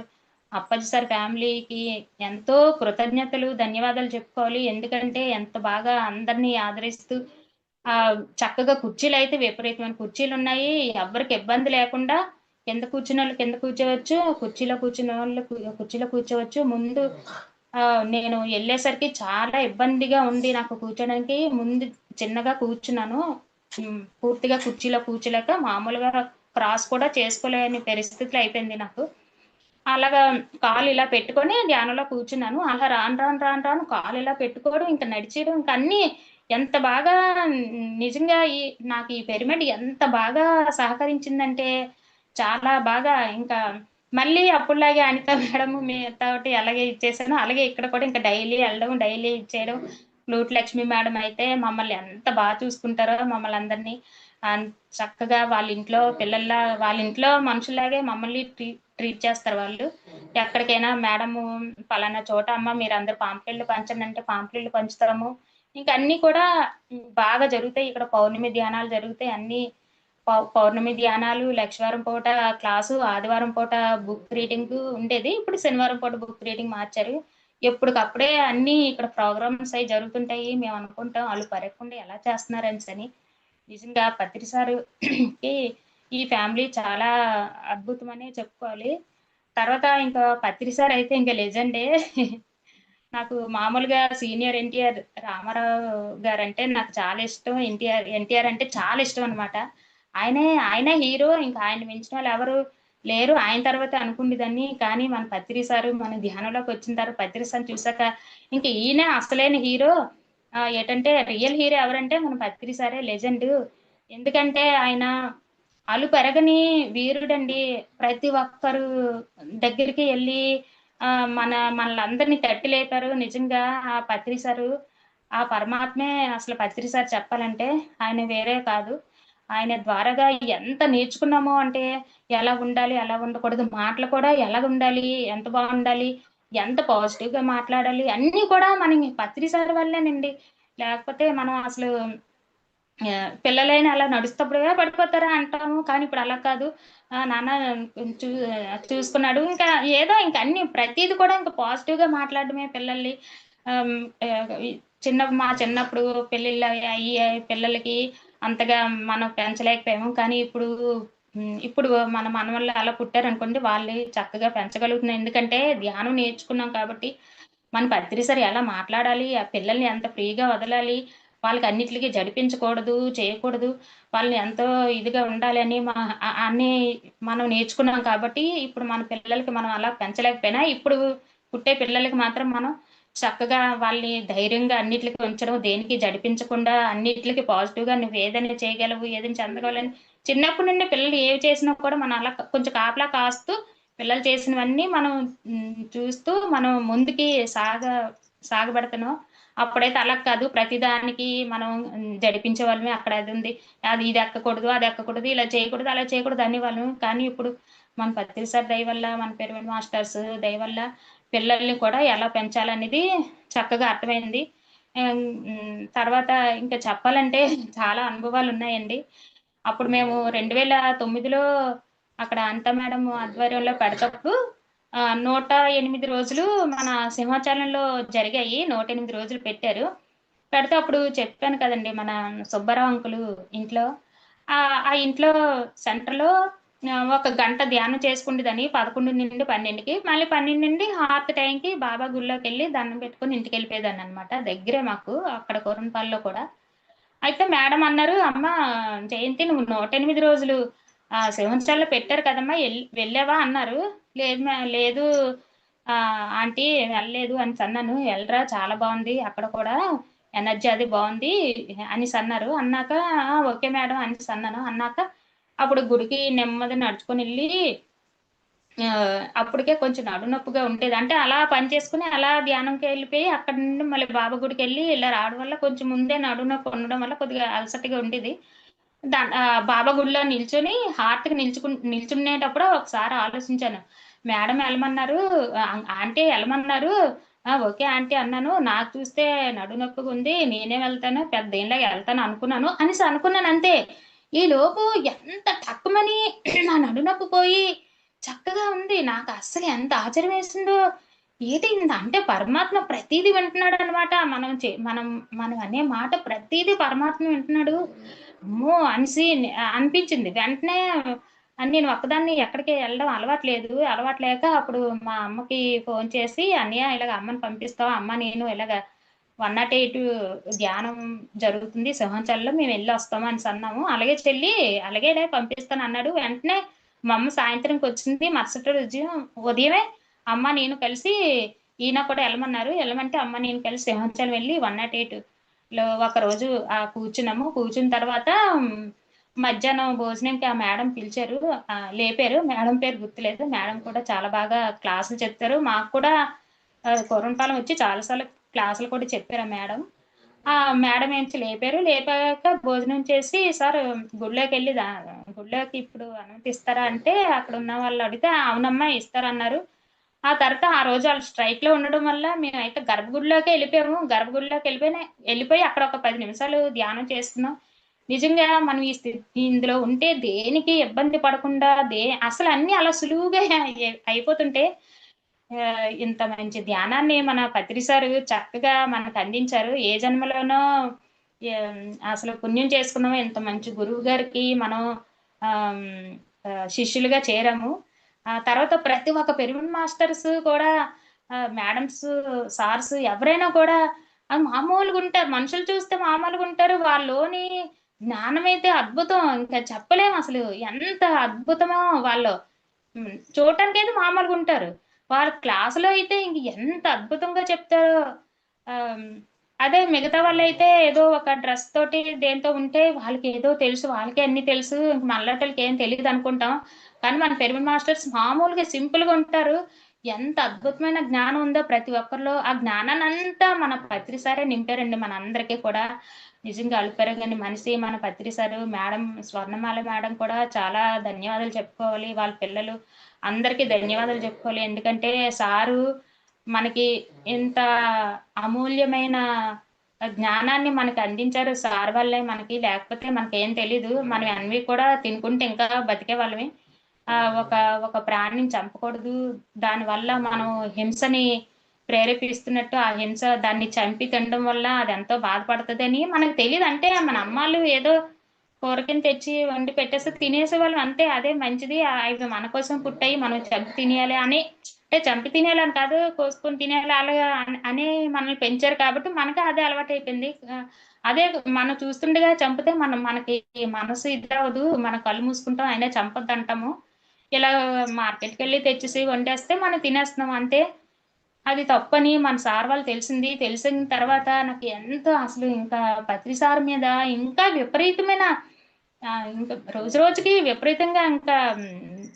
అప్పాజీ సార్ ఫ్యామిలీకి ఎంతో కృతజ్ఞతలు, ధన్యవాదాలు చెప్పుకోవాలి. ఎందుకంటే ఎంత బాగా అందరిని ఆదరిస్తూ చక్కగా కుర్చీలయితే విపరీతమైన కుర్చీలున్నాయి. ఎవ్వరికి ఇబ్బంది లేకుండా కింద కూర్చున్నోళ్ళు కింద కూర్చోవచ్చు. కుర్చీలో కూర్చున్నోళ్ళు కుర్చీలో కూర్చోవచ్చు. ముందు నేను ఎళ్ళేసరికి చాలా ఇబ్బందిగా ఉంది నాకు కూర్చోడానికి. ముందు చిన్నగా కూర్చున్నాను. పూర్తిగా కుర్చీలో కూర్చోలేక మామూలుగా క్రాస్ కూడా చేసుకోలేని పరిస్థితిలో అయిపోయింది నాకు. అలాగా కాలు ఇలా పెట్టుకొని ధ్యానంలో కూర్చున్నాను. అలా రాను కాలు ఇలా పెట్టుకోవడం, ఇంక నడిచేయడం ఇంక అన్నీ ఎంత బాగా నిజంగా నాకు ఈ పిరమిడ్ ఎంత బాగా సహకరించిందంటే, చాలా బాగా ఇంకా మళ్ళీ అప్పుడులాగే అనిత మేడం తోటి అలాగే ఇచ్చేసాను. అలాగే ఇక్కడ కూడా ఇంకా డైలీ ఎళ్ళడం, డైలీ ఇచ్చేయడం. ఫ్లూట్ లక్ష్మి మేడం అయితే మమ్మల్ని ఎంత చూసుకుంటారో మమ్మల్నందరిని. చక్కగా వాళ్ళ ఇంట్లో మనుషుల్లాగే మమ్మల్ని ట్రీట్ చేస్తారు వాళ్ళు. ఎక్కడికైనా మేడము పలానా చోట అమ్మ మీరందరూ పాంప్లెట్‌లు పంచండంటే పాంప్లెట్‌లు పంచుతాము. ఇంక అన్నీ కూడా బాగా జరుగుతాయి. ఇక్కడ పౌర్ణమి ధ్యానాలు జరుగుతాయి. అన్నీ పౌర్ణమి ధ్యానాలు, లక్షవారం పూట క్లాసు, ఆదివారం పూట బుక్ రీడింగు ఉండేది. ఇప్పుడు శనివారం పూట బుక్ రీడింగ్ మార్చారు. ఎప్పటికప్పుడే అన్నీ ఇక్కడ ప్రోగ్రామ్స్ అయి జరుగుతుంటాయి. మేమనుకుంటాం ఆళ్ళు పరెక్కకుండా ఎలా చేస్తున్నారనేసని. నిజంగా పత్రి సారుకి ఈ ఫ్యామిలీ చాలా అద్భుతమనే చెప్పుకోవాలి. తర్వాత ఇంకా పత్రి సార్ అయితే ఇంక లెజెండే. నాకు మామూలుగా సీనియర్ ఎన్టీఆర్ రామారావు గారంటే నాకు చాలా ఇష్టం. ఎన్టీఆర్ అంటే చాలా ఇష్టం అన్నమాట. ఆయనే హీరో. ఇంకా ఆయన మించిన వాళ్ళెవరు లేరు. ఆయన తర్వాతే అనుకునేదాన్ని. కానీ మన పత్రి సారు మన ధ్యానంలోకొచ్చిన తర్వాత పత్రి సార్‌ని చూసాక ఇంక ఈయన అసలైన హీరో. ఏటంటే రియల్ హీరో ఎవరంటే మన పత్రి సారే లెజెండు. ఎందుకంటే ఆయన అలుపెరగని వీరుడండి. ప్రతి ఒక్కరు దగ్గరికి ఎళ్లి మనలందరిని తట్టి లేపారు. నిజంగా ఆ పత్రి సారు, ఆ పరమాత్మే అసలు పత్రి సార్ చెప్పాలంటే ఆయన వేరే కాదు. ఆయన ద్వారాగా ఎంత నేర్చుకున్నామో అంటే ఎలా ఉండాలి, ఎలా ఉండకూడదు, మాటలు కూడా ఎలాగుండాలి, ఎంత బావుండాలి, ఎంత పాజిటివ్‌గా మాట్లాడాలి అన్నీ కూడా మనకి పత్రి సార్ వల్లేనండి. లేకపోతే మనం అసలు పిల్లలైనా అలా నడుస్తప్పుడే పడిపోతారా అంటాము. కానీ ఇప్పుడు అలా కాదు. నాన్న చూ చూసుకున్నాడు. ఇంకా ఏదో ఇంక అన్నీ ప్రతీది కూడా ఇంక పాజిటివ్‌గా మాట్లాడడమే పిల్లల్ని. ఆహ్, హ్మ్. మా చిన్నప్పుడు పెళ్ళిళ్ళు అయ్యాయి పిల్లలకి అంతగా మనం పెంచలేకపోయాము. కానీ ఇప్పుడు మన మనవళ్ళు అలా పుట్టారనుకోండి వాళ్ళే చక్కగా పెంచగలుగుతున్నాం. ఎందుకంటే ధ్యానం నేర్చుకున్నాం కాబట్టి, మన పత్రి సార్ ఎలా మాట్లాడాలి, ఆ పిల్లల్ని ఎంత ఫ్రీగా వదలాలి, వాళ్ళకి అన్నిట్లికి జడిపించకూడదు, చేయకూడదు. వాళ్ళని ఎంతో ఇదిగా ఉండాలని అన్నీ మనం నేర్చుకున్నాం కాబట్టి, ఇప్పుడు మన పిల్లలకి మనం అలా పెంచలేకపోయినా, ఇప్పుడు పుట్టే పిల్లలకి మాత్రం మనం చక్కగా వాళ్ళని ధైర్యంగా అన్నిట్లికి ఉంచడం, దేనికి జడిపించకుండా అన్నిట్లికి పాజిటివ్‌గా నువ్వేదైనా చేయగలవు, ఏదైనా చెందగలవని చిన్నప్పటి నుండి పిల్లలు ఏవి చేసినా కూడా మనం అలా కొంచెం కాపలా కాస్తూ పిల్లలు చేసినవన్నీ మనం చూస్తూ మనం ముందుకి సాగబెడుతున్నాం. అప్పుడైతే అలా కాదు. ప్రతిదానికి మనం జడిపించేవాళ్ళమే. అక్కడ అదుంది. ఇది ఎక్కకూడదు, అది ఎక్కకూడదు, ఇలా చేయకూడదు, అలా చేయకూడదు అనేవాళ్ళం. కానీ ఇప్పుడు మన పత్రి సార్ దయ వల్ల, మన పిరమిడ్ మాస్టర్స్ దయ వల్ల పిల్లల్ని కూడా ఎలా పెంచాలనేది చక్కగా అర్థమైంది. తర్వాత ఇంకా చెప్పాలంటే చాలా అనుభవాలు ఉన్నాయండి. అప్పుడు మేము 2009లో అక్కడ అనిత మేడం ఆధ్వర్యంలో పెడతప్పుడు 108 రోజులు మన సింహాచలంలో జరిగాయి. 108 రోజులు పెట్టారు. పెడితే అప్పుడు చెప్పాను కదండీ! మన సుబ్బారావు అంకులు ఇంట్లో. ఆ ఇంట్లో సెంటర్‌లో ఒక గంట ధ్యానం చేసుకుంటదని 11-12కి. మళ్ళీ 12 నుండి హారతి టైంకి బాబా గుడిలోకెళ్ళి దండం పెట్టుకొని ఇంటికెళ్ళిపోయేదాన్ననమాట. దగ్గరే మాకు అక్కడ కూరంపాలలో కూడా. అయితే మేడం అన్నారు, "అమ్మ జయంతి నువ్వు 108 రోజులు సింహాచలంలో పెట్టారు కదమ్మా! వెళ్ళావా?" అన్నారు. లేదు ఆంటీ వెళ్ళలేదు" అనేసన్నాను. "ఎళ్ళరా చాలా బావుంది అక్కడ కూడా. ఎనర్జీ అది బావుంది" అనేసన్నారు. అన్నాక ఓకే మేడం అనేసన్నాను. అన్నాక అప్పుడు గుడికి నెమ్మదిగా నడుచుకొనెళ్ళి అప్పటికే కొంచెం నడుము నొప్పిగా ఉండేది. అంటే అలా పని చేసుకొని అలా ధ్యానంకెళ్ళిపోయి అక్కడి నుండి మళ్ళీ బాబా గుడికెళ్ళి ఇలా రావడం వల్ల కొంచెం ముందే నడుము నొప్పి ఉండడం వల్ల కొద్దిగా అలసటగా ఉండేది. బాబా గుడిలో నిల్చొని హారతికి నిల్చునేటప్పుడు ఒకసారి ఆలోచించాను. మేడం ఎళ్ళమన్నారు, ఆంటీ ఎళ్ళమన్నారు. ఓకే ఆంటీ అన్నాను. నాకు చూస్తే నడుము నొప్పిగుంది. నేనే వెళ్తాను. పెద్దేంలాగా ఎళ్తాను అనుకున్నాను అనేసి అనుకున్నానంతే. ఈలోపు ఎంత టక్కుమని నా నడుము నొప్పి పోయి చక్కగా ఉంది. నాకస్సలు ఎంత ఆశ్చర్యమేసిందో. ఏటి అంటే పరమాత్మ ప్రతీదీ వింటున్నాడనమాట. మనం మనం అనే మాట ప్రతీదీ పరమాత్మ వింటున్నాడు. అమ్మో! అనేసి అనిపించింది. వెంటనే నేను ఒక్కదాన్ని ఎక్కడికి ఎళ్ళడం అలవాటు లేదు. అలవాటు లేక అప్పుడు మా అమ్మకి ఫోను చేసి, "అన్నయ్య ఇలాగ అమ్మని పంపిస్తావా? అమ్మ నేను ఇలాగ 108 ధ్యానం జరుగుతుంది సింహాచలంలో మేమెళ్ళొస్తాము" అనేసన్నాము. "అలాగే చెల్లి అలాగేలే పంపిస్తానన్నాడు." వెంటనే మా అమ్మ సాయంత్రంకొచ్చింది. మరుసటి రోజు ఉదయమే అమ్మ, నేను కలిసి ఈయన కూడా ఎళ్ళమన్నారు. ఎళ్ళమంటే అమ్మ, నేను కలిసి సింహాచలం వెళ్లి 108లో ఒకరోజు కూర్చున్నాము. కూర్చున్న తర్వాత మధ్యాహ్నం భోజనంకి ఆ మేడం పిలిచారు. లేపారు. మేడం పేరు గుర్తులేదు. మేడం కూడా చాలా బాగా క్లాసులు చెప్తారు. మాకు కూడా పూర్వకాలం వచ్చి చాలా సార్లు క్లాసులు కూడా చెప్పారు ఆ మేడం. మేడం ఏంచి లేపారు. లేపాక భోజనం చేసి, "సార్ గుడిలోకెళ్ళి గుడిలోకి ఇప్పుడు అనుమతి ఇస్తారా?" అంటే అక్కడున్న వాళ్ళు అడిగితే, "అవునమ్మా ఇస్తారన్నారు." ఆ తర్వాత ఆ రోజు ఆళ్ళు స్ట్రైక్‌లో ఉండడం వల్ల మేమైతే గర్భగుడిలోకే ఎళ్ళిపోయాము. ఎళ్ళిపోయి అక్కడ ఒక 10 నిమిషాలు ధ్యానం చేసుకున్నాం. నిజంగా మనం ఇందులో ఉంటే దేనికి ఇబ్బంది పడకుండా అసలు అన్నీ అలా సులువుగా అయిపోతుంటే ఇంత మంచి ధ్యానాన్ని మన పత్రి సారు చక్కగా మనకందించారు. ఏ జన్మలోనో ఎం అసలు పుణ్యం చేసుకున్నామో ఇంత మంచి గురువు గారికి మనం ఆహ్, శిష్యులుగా చేరాము. తర్వాత ప్రతి ఒక్క పిరమిడ్ మాస్టర్స్ కూడా మేడమ్స్, సార్స్ ఎవరైనా కూడా మామూలుగుంటారు. మనుషులు చూస్తే మామూలుగుంటారు. వాళ్ళలోని జ్ఞానమైతే అద్భుతం. ఇంకా చెప్పలేమసలు. ఎంత అద్భుతమో వాళ్ళలో. చూడటానికైతే మామూలుగుంటారు. వాళ్ళ క్లాస్‌లో అయితే ఇంక ఎంత అద్భుతంగా చెప్తారో. ఆహ్, అదే మిగతా వాళ్ళైతే ఏదో ఒక డ్రెస్ తోటి దేనితో ఉంటే వాళ్ళకేదో తెలుసు. వాళ్ళకే అన్నీ తెలుసు. ఇంక మనలాంటోళ్ళకేం తెలీదనుకుంటాం. కానీ మన పిరమిడ్ మాస్టర్స్ మామూలుగా సింపుల్‌గా ఉంటారు. ఎంత అద్భుతమైన జ్ఞానం ఉందో ప్రతి ఒక్కరిలో. ఆ జ్ఞానాన్నంతా మన పత్రి సారే నింపారండి మనందరికీ కూడా. నిజంగా అలుపెరగని మనిషి మన పత్రి సారు. మేడం స్వర్ణమాల మేడం కూడా చాలా ధన్యవాదాలు చెప్పుకోవాలి. వాళ్ళ పిల్లలు అందరికీ ధన్యవాదాలు చెప్పుకోవాలి. ఎందుకంటే సారు మనకి ఇంత అమూల్యమైన జ్ఞానాన్ని మనకి అందించారు. సార్ వల్లే మనకి. లేకపోతే మనకేం తెలీదు. మనం అన్నీ కూడా తినుకుంటే ఇంకా బతికేవాళ్ళమే. ఒక ఒక ప్రాణిని చంపకూడదు. దానివల్ల మనం హింసని ప్రేరేపిస్తున్నట్టు ఆ హింస దాన్ని చంపి తినడం వల్ల అదెంతో బాధపడతదని మనకు తెలీదు. అంటే మన అమ్మాళ్ళు ఏదో కూరకిని తెచ్చి వండి పెట్టేస్తే తినేసేవాళ్ళం అంతే. అదే మంచిది. ఇవి మన కోసం పుట్టాయి. మనం చంపి తినేయాలి అని అంటే చంపి తినేయాలని కాదు. కోసుకొని తినేయాలి అలాగా అని మనల్ని పెంచారు కాబట్టి మనకి అదే అలవాటయిపోయింది. అదే మనం చూస్తుండగా చంపితే మనకి మనసు ఇదవ్వదు. మనం కళ్ళు మూసుకుంటాం. అయినా చంపొద్దంటాము. ఇలా మార్కెట్‌కెళ్ళి తెచ్చేసి వండేస్తే మనం తినేస్తున్నాం అంతే. అది తప్పని మన సార్ వాళ్ళు తెలిసిన తర్వాత నాకు ఎంతో అసలు ఇంకా పత్రి సార్ మీద ఇంకా విపరీతమైన ఇంకా రోజు రోజుకి విపరీతంగా ఇంకా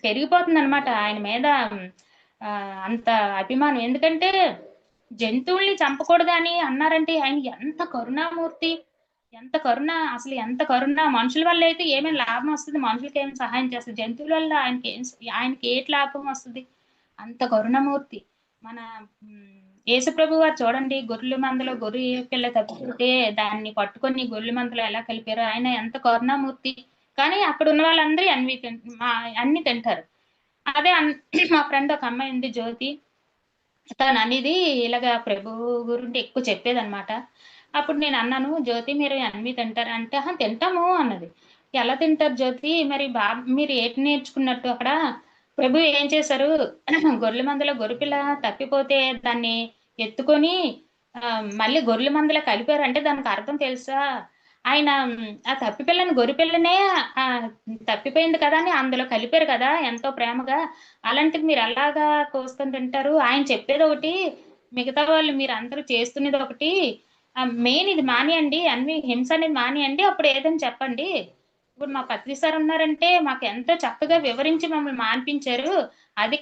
పెరిగిపోతుందనమాట ఆయన మీద అంత అభిమానం. ఎందుకంటే జంతువుల్ని చంపకూడదని అన్నారంటే ఆయన ఎంత కరుణామూర్తి. ఎంత కరుణ అసలు ఎంత కరుణ మనుషుల వల్ల అయితే ఏమైనా లాభం వస్తది. మనుషులకేమి సహాయం చేస్తది. జంతువుల వల్ల ఆయనకేటి లాభం వస్తది. అంత కరుణమూర్తి. మన యేసుప్రభు వారు చూడండి, గొర్రెల మందలో గొర్రె పిల్ల తప్పితే దాన్ని పట్టుకొని గొర్రెల మందలో ఎలా కలిపారు. ఆయన ఎంత కరుణామూర్తి. కానీ అక్కడ ఉన్న వాళ్ళందరూ అన్ని తింటారు. అదే మా ఫ్రెండ్ ఒక అమ్మాయి ఉంది, జ్యోతి. తను అనేది ఇలాగా ప్రభువు గురించి ఎక్కువ చెప్పేదనమాట. అప్పుడు నేను అన్నాను, జ్యోతి మీరు అన్వి తింటారా అంటే, తింటాము అన్నది. ఎలా తింటారు జ్యోతి, మరి మీరు ఏటి నేర్చుకున్నట్టు అక్కడ ప్రభు ఏం చేశారు, గొర్రెల మందలో గొర్రెపిల్ల తప్పిపోతే దాన్ని ఎత్తుకొని మళ్ళీ గొర్రెల మందలో కలిపారు అంటే దానికి అర్థం తెలుసా? ఆయన ఆ తప్పిపిల్లని గొర్రెపిల్లనే తప్పిపోయింది కదా అని అందులో కలిపారు కదా ఎంతో ప్రేమగా. అలాంటిది మీరు ఎలాగా కోసుకొని తింటారు? ఆయన చెప్పేది ఒకటి, మిగతా వాళ్ళు మీరు అందరూ చేస్తున్నది ఒకటి. మెయిన్ ఇది మానేయండి, అన్ని హింస అనేది మానేయండి, అప్పుడు ఏదని చెప్పండి. ఇప్పుడు మా పత్రి సార్ ఉన్నారంటే మాకు ఎంతో చక్కగా వివరించి మమ్మల్ని మాన్పించారు. అది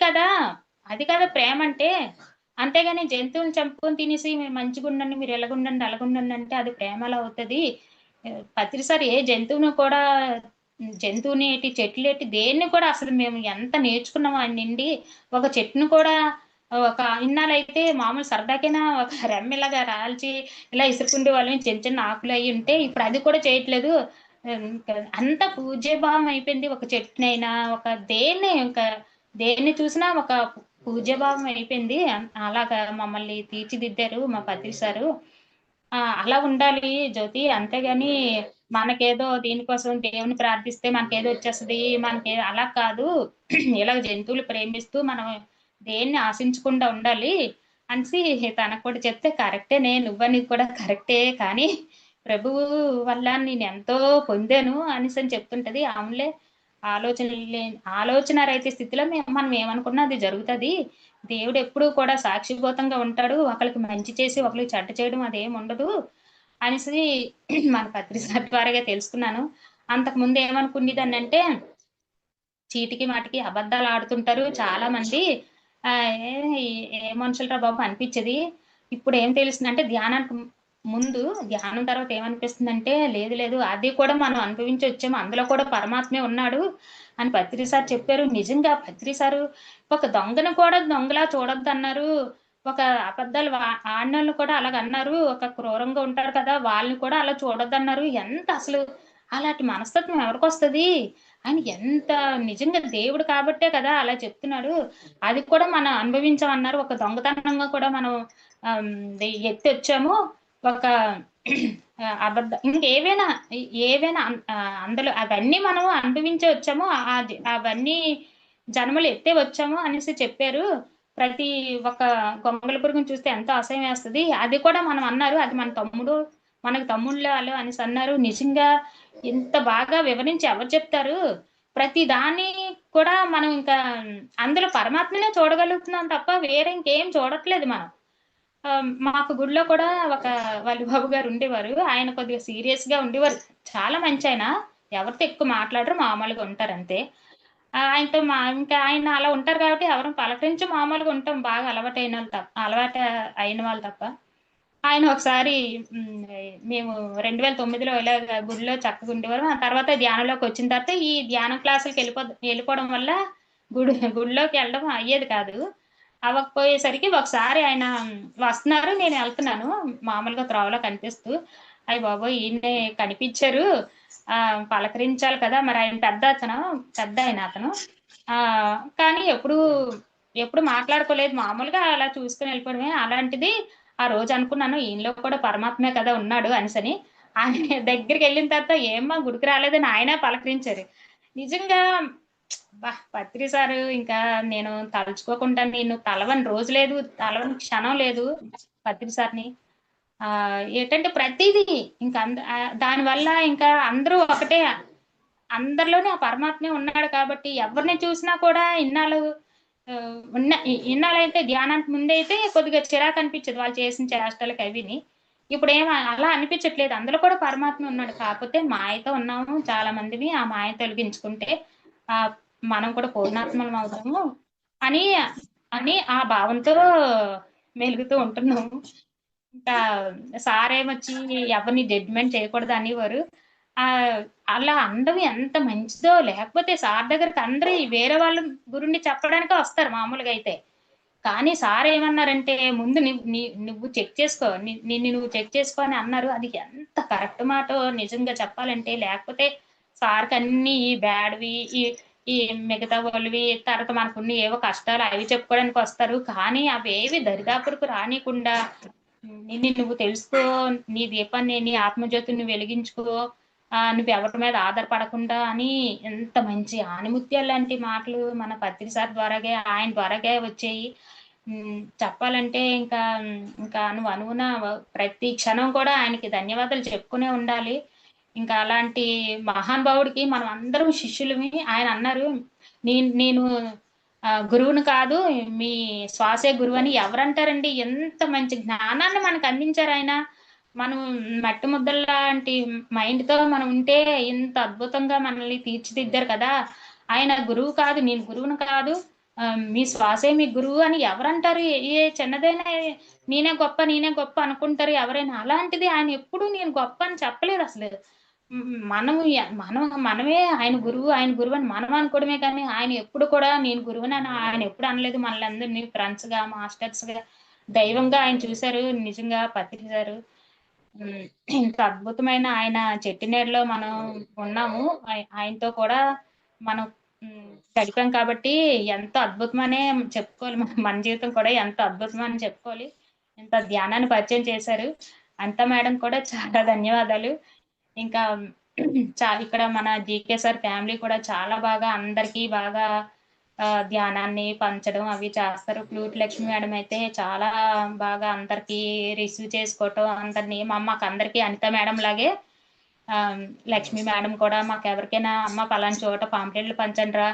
కదా ప్రేమ అంటే. అంతేగాని జంతువుని చంపుకొని తినేసి మీరు మంచిగా ఉండండి, మీరు ఎలాగుండండి అలాగుండండి అంటే అది ప్రేమ ఎలా అవుతుంది? పత్రి సార్ ఏ జంతువుని ఏంటి, చెట్లు ఏంటి, దేన్ని కూడా అసలు మేము ఎంత నేర్చుకున్నాం ఆయన నుండి. ఒక చెట్టును కూడా ఒక ఇన్నాళ్ళైతే మామూలు సరదాకైనా ఒక రెమ్మిలాగా రాల్చి ఇలా ఇసురుకుండే వాళ్ళని, చిన్న చిన్న ఆకులు అయి ఉంటే ఇప్పుడు అది కూడా చేయట్లేదు. అంత పూజ్యభావం అయిపోయింది. ఒక చెట్టునైనా ఒక దేన్ని చూసినా ఒక పూజ్యభావం అయిపోయింది. అలాగా మమ్మల్ని తీర్చిదిద్దారు మా పత్రి సారు. అలా ఉండాలి జ్యోతి. అంతేగాని మనకేదో దీనికోసం దేవుని ప్రార్థిస్తే మనకేదో వచ్చేస్తది, అలా కాదు. ఇలా జంతువులు ప్రేమిస్తూ మనం దేన్ని ఆశించకుండా ఉండాలి అనేసి తనకు కూడా చెప్తే, కరెక్టేనే నువ్వనేది కూడా కరెక్టే, కానీ ప్రభువు వల్ల నేనెంతో పొందాను అనేసని చెప్తుంటది. అవునులే, ఆలోచన రహిత స్థితిలో మనం ఏమనుకున్నా అది జరుగుతది. దేవుడు ఎప్పుడూ కూడా సాక్షిభూతంగా ఉంటాడు. ఒకళ్ళకి మంచి చేసి ఒకళ్ళకి చెడ్డ చేయడం అదేం ఉండదు అనేసి మన పత్రి సార్ ద్వారాగా తెలుసుకున్నాను. అంతకు ముందు ఏమనుకునేదాన్నంటే, చీటికి మాటికి అబద్ధాలు ఆడుతుంటారు చాలా మంది. ఏ మనుషులరా బాబు అనిపించేది. ఇప్పుడు ఏం తెలుస్తుందంటే, ధ్యానం తర్వాత ఏమనిపిస్తుందంటే, లేదు అది కూడా మనం అనుభవించి వచ్చాము, అందులో కూడా పరమాత్మే ఉన్నాడు అని పత్రి సార్ చెప్పారు. నిజంగా పత్రి సారు ఒక దొంగను కూడా దొంగలా చూడొద్దన్నారు. ఒక అబద్ధాలు ఆడినోళ్ళని కూడా అలాగన్నారు. ఒక క్రూరంగా ఉంటారు కదా వాళ్ళని కూడా అలా చూడొద్దన్నారు. ఎంత అసలు అలాంటి మనస్తత్వం ఎవరికొస్తది? ఆయన ఎంత నిజంగా దేవుడు కాబట్టే కదా అలా చెప్తున్నాడు. అది కూడా మనం అనుభవించామన్నారు. ఒక దొంగతనంగా కూడా మనం ఎత్తొచ్చాము. ఒక ఇంకేవైనా అందులో అవన్నీ మనం అనుభవించే వచ్చాము. అవన్నీ జన్మలు ఎత్తే వచ్చాము అనేసి చెప్పారు. ప్రతి ఒక్క గొంగళి పురుగుని చూస్తే ఎంతో అసహ్యం వేస్తది. అది కూడా మనం అన్నారు. అది మనకు తమ్ముళ్ళు వాళ్ళు అనేసి అన్నారు. నిజంగా ఇంత బాగా వివరించి ఎవరు చెప్తారు? ప్రతి దాన్ని కూడా మనం ఇంకా అందులో పరమాత్మనే చూడగలుగుతున్నాం తప్ప వేరే ఇంకేం చూడట్లేదు మనం. మాకు గుడిలో కూడా ఒక వల్లిబాబు గారు ఉండేవారు. ఆయన కొద్దిగా సీరియస్ గా ఉండేవారు. చాలా మంచాయన. ఎవరితో ఎక్కువ మాట్లాడరు, మామూలుగా ఉంటారంతే. ఆయనతో ఇంకా ఆయన అలా ఉంటారు కాబట్టి ఎవరిని పలకరించి మామూలుగా ఉంటాం, బాగా అలవాటు అయిన వాళ్ళు తప్ప. ఆయన ఒకసారి మేము 2009లో ఇలాగ గుడిలో చక్కగా ఉండేవారు. ఆ తర్వాత ధ్యానంలోకి వచ్చిన తర్వాత ఈ ధ్యానం క్లాసులకి వెళ్ళిపోవడం వల్ల గుడిలోకి వెళ్ళడం అయ్యేది కాదు. అవ్వకపోయేసరికి ఒకసారి ఆయన వస్తున్నారు, నేను వెళ్తున్నాను మామూలుగా త్రోవలో కనిపిస్తూ. అయ్య బాబోయ్, ఈయన్నే కనిపించారు, పలకరించాలి కదా. మరి ఆయన పెద్ద ఆయన అతను. కానీ ఎప్పుడు మాట్లాడుకోలేదు, మామూలుగా అలా చూసుకుని వెళ్ళిపోవడమే. అలాంటిది ఆ రోజు అనుకున్నాను, ఈయనలో కూడా పరమాత్మే కదా ఉన్నాడు అనేసని. ఆయన దగ్గరికి వెళ్ళిన తర్వాత, ఏమ్మా గుడికి రాలేదని ఆయన పలకరించారు. నిజంగా పత్రి సారు ఇంకా నేను తలుచుకోకుండా నేను తలవని రోజు లేదు, తలవని క్షణం లేదు పత్రి సార్ని. ఏంటంటే ప్రతిదీ ఇంకా దానివల్ల ఇంకా అందరూ ఒకటే, అందరిలోనే ఆ పరమాత్మే ఉన్నాడు కాబట్టి ఎవరిని చూసినా కూడా ఇన్నాళ్ళైతే ధ్యానానికి ముందే అయితే కొద్దిగా చిరాకు అనిపించేది వాళ్ళు చేసిన చేష్టలకి అవిని. ఇప్పుడు అలా అనిపించట్లేదు, అందులో కూడా పరమాత్మ ఉన్నాడు. కాకపోతే మాయతో ఉన్నాము చాలా మందిని, ఆ మాయ తొలగించుకుంటే మనం కూడా పూర్ణాత్మలం అవుతాము అని అని ఆ భావంతో మెలుగుతూ ఉంటున్నాము. ఇంకా సార్ ఏమొచ్చి ఎవరిని జడ్జ్మెంట్ చేయకూడదు అనేవారు. అలా అందం ఎంత మంచిదో. లేకపోతే సార్ దగ్గరికి అందరూ వేరే వాళ్ళ గురించి చెప్పడానికే వస్తారు మామూలుగా అయితే. కానీ సార్ ఏమన్నారంటే, ముందు నువ్వు చెక్ చేసుకో. నిన్ను నువ్వు చెక్ చేసుకో అని అన్నారు. అది ఎంత కరెక్ట్ మాటో నిజంగా చెప్పాలంటే. లేకపోతే సార్‌కి అన్నీ ఈ బ్యాడ్‌వి, ఈ ఈ మిగతా వాళ్ళవి, తర్వాత మనకున్న ఏవో కష్టాలు అవి చెప్పుకోవడానికి వస్తారు. కానీ అవేవి దరిదాపులకు రానీకుండా నిన్ను నువ్వు తెలుసుకో, నీ దీపాన్ని, నీ ఆత్మజ్యోతిని నువ్వు వెలిగించుకో, నువ్వెవరి మీద ఆధారపడకుండా అని ఎంత మంచి ఆణిముత్యాలు లాంటి మాటలు మన పత్రి సార్ ద్వారాగే, ఆయన ద్వారాగే వచ్చాయి. చెప్పాలంటే ఇంకా అణువణువున ప్రతి క్షణం కూడా ఆయనకి ధన్యవాదాలు చెప్పుకునే ఉండాలి. ఇంకా అలాంటి మహానుభావుడికి మనం అందరం శిష్యులమి. ఆయన అన్నారు, నేను గురువుని కాదు, మీ శ్వాసే గురువని. ఎవరంటారండి? ఎంత మంచి జ్ఞానాన్ని మనకు అందించారు ఆయన. మనం మట్టి ముద్దల్లాంటి మైండ్‌తో మనం ఉంటే ఇంత అద్భుతంగా మనల్ని తీర్చిదిద్దారు కదా! ఆయన గురువు కాదు, నేను గురువుని కాదు, మీ శ్వాసే మీ గురువు అని ఎవరంటారు? ఏ చిన్నదైనా నేనే గొప్ప, నేనే గొప్ప అనుకుంటారు ఎవరైనా. అలాంటిది ఆయన ఎప్పుడు నేను గొప్ప అని చెప్పలేదసలు. మనమే ఆయన గురువు, ఆయన గురువని మనం అనుకోవడమే కానీ, ఆయన ఎప్పుడు కూడా నేను గురువునని ఆయన ఎప్పుడు అనలేదు. మనలందరిని ఫ్రెండ్స్‌గా, మాస్టర్స్‌గా, దైవంగా ఆయన చూసారు. నిజంగా పత్రి సారు. ఇంత అద్భుతమైన ఆయన చెట్టినేరులో మనం ఉన్నాము. ఆయనతో కూడా మనం గడిపాం కాబట్టి ఎంతో అద్భుతమనే చెప్పుకోవాలి. మన జీవితం కూడా ఎంతో అద్భుతమని చెప్పుకోవాలి. ఇంత ధ్యానాన్ని పరిచయం చేశారు. అనిత మేడం కూడా చాలా ధన్యవాదాలు. ఇంకా ఇక్కడ మన జీకే సార్ ఫ్యామిలీ కూడా చాలా బాగా అందరికీ బాగా ధ్యానాన్ని పంచడం అవి చేస్తారు. ఫ్లూట్ లక్ష్మి మేడం అయితే చాలా బాగా అందరికీ రిసీవ్ చేసుకోవటం, అందరినీ మాకందరికీ అనిత మేడం లాగే లక్ష్మి మేడం కూడా మాకెవరికైనా అమ్మ పలానా చోట పాంప్లెట్లు పంచండిరా,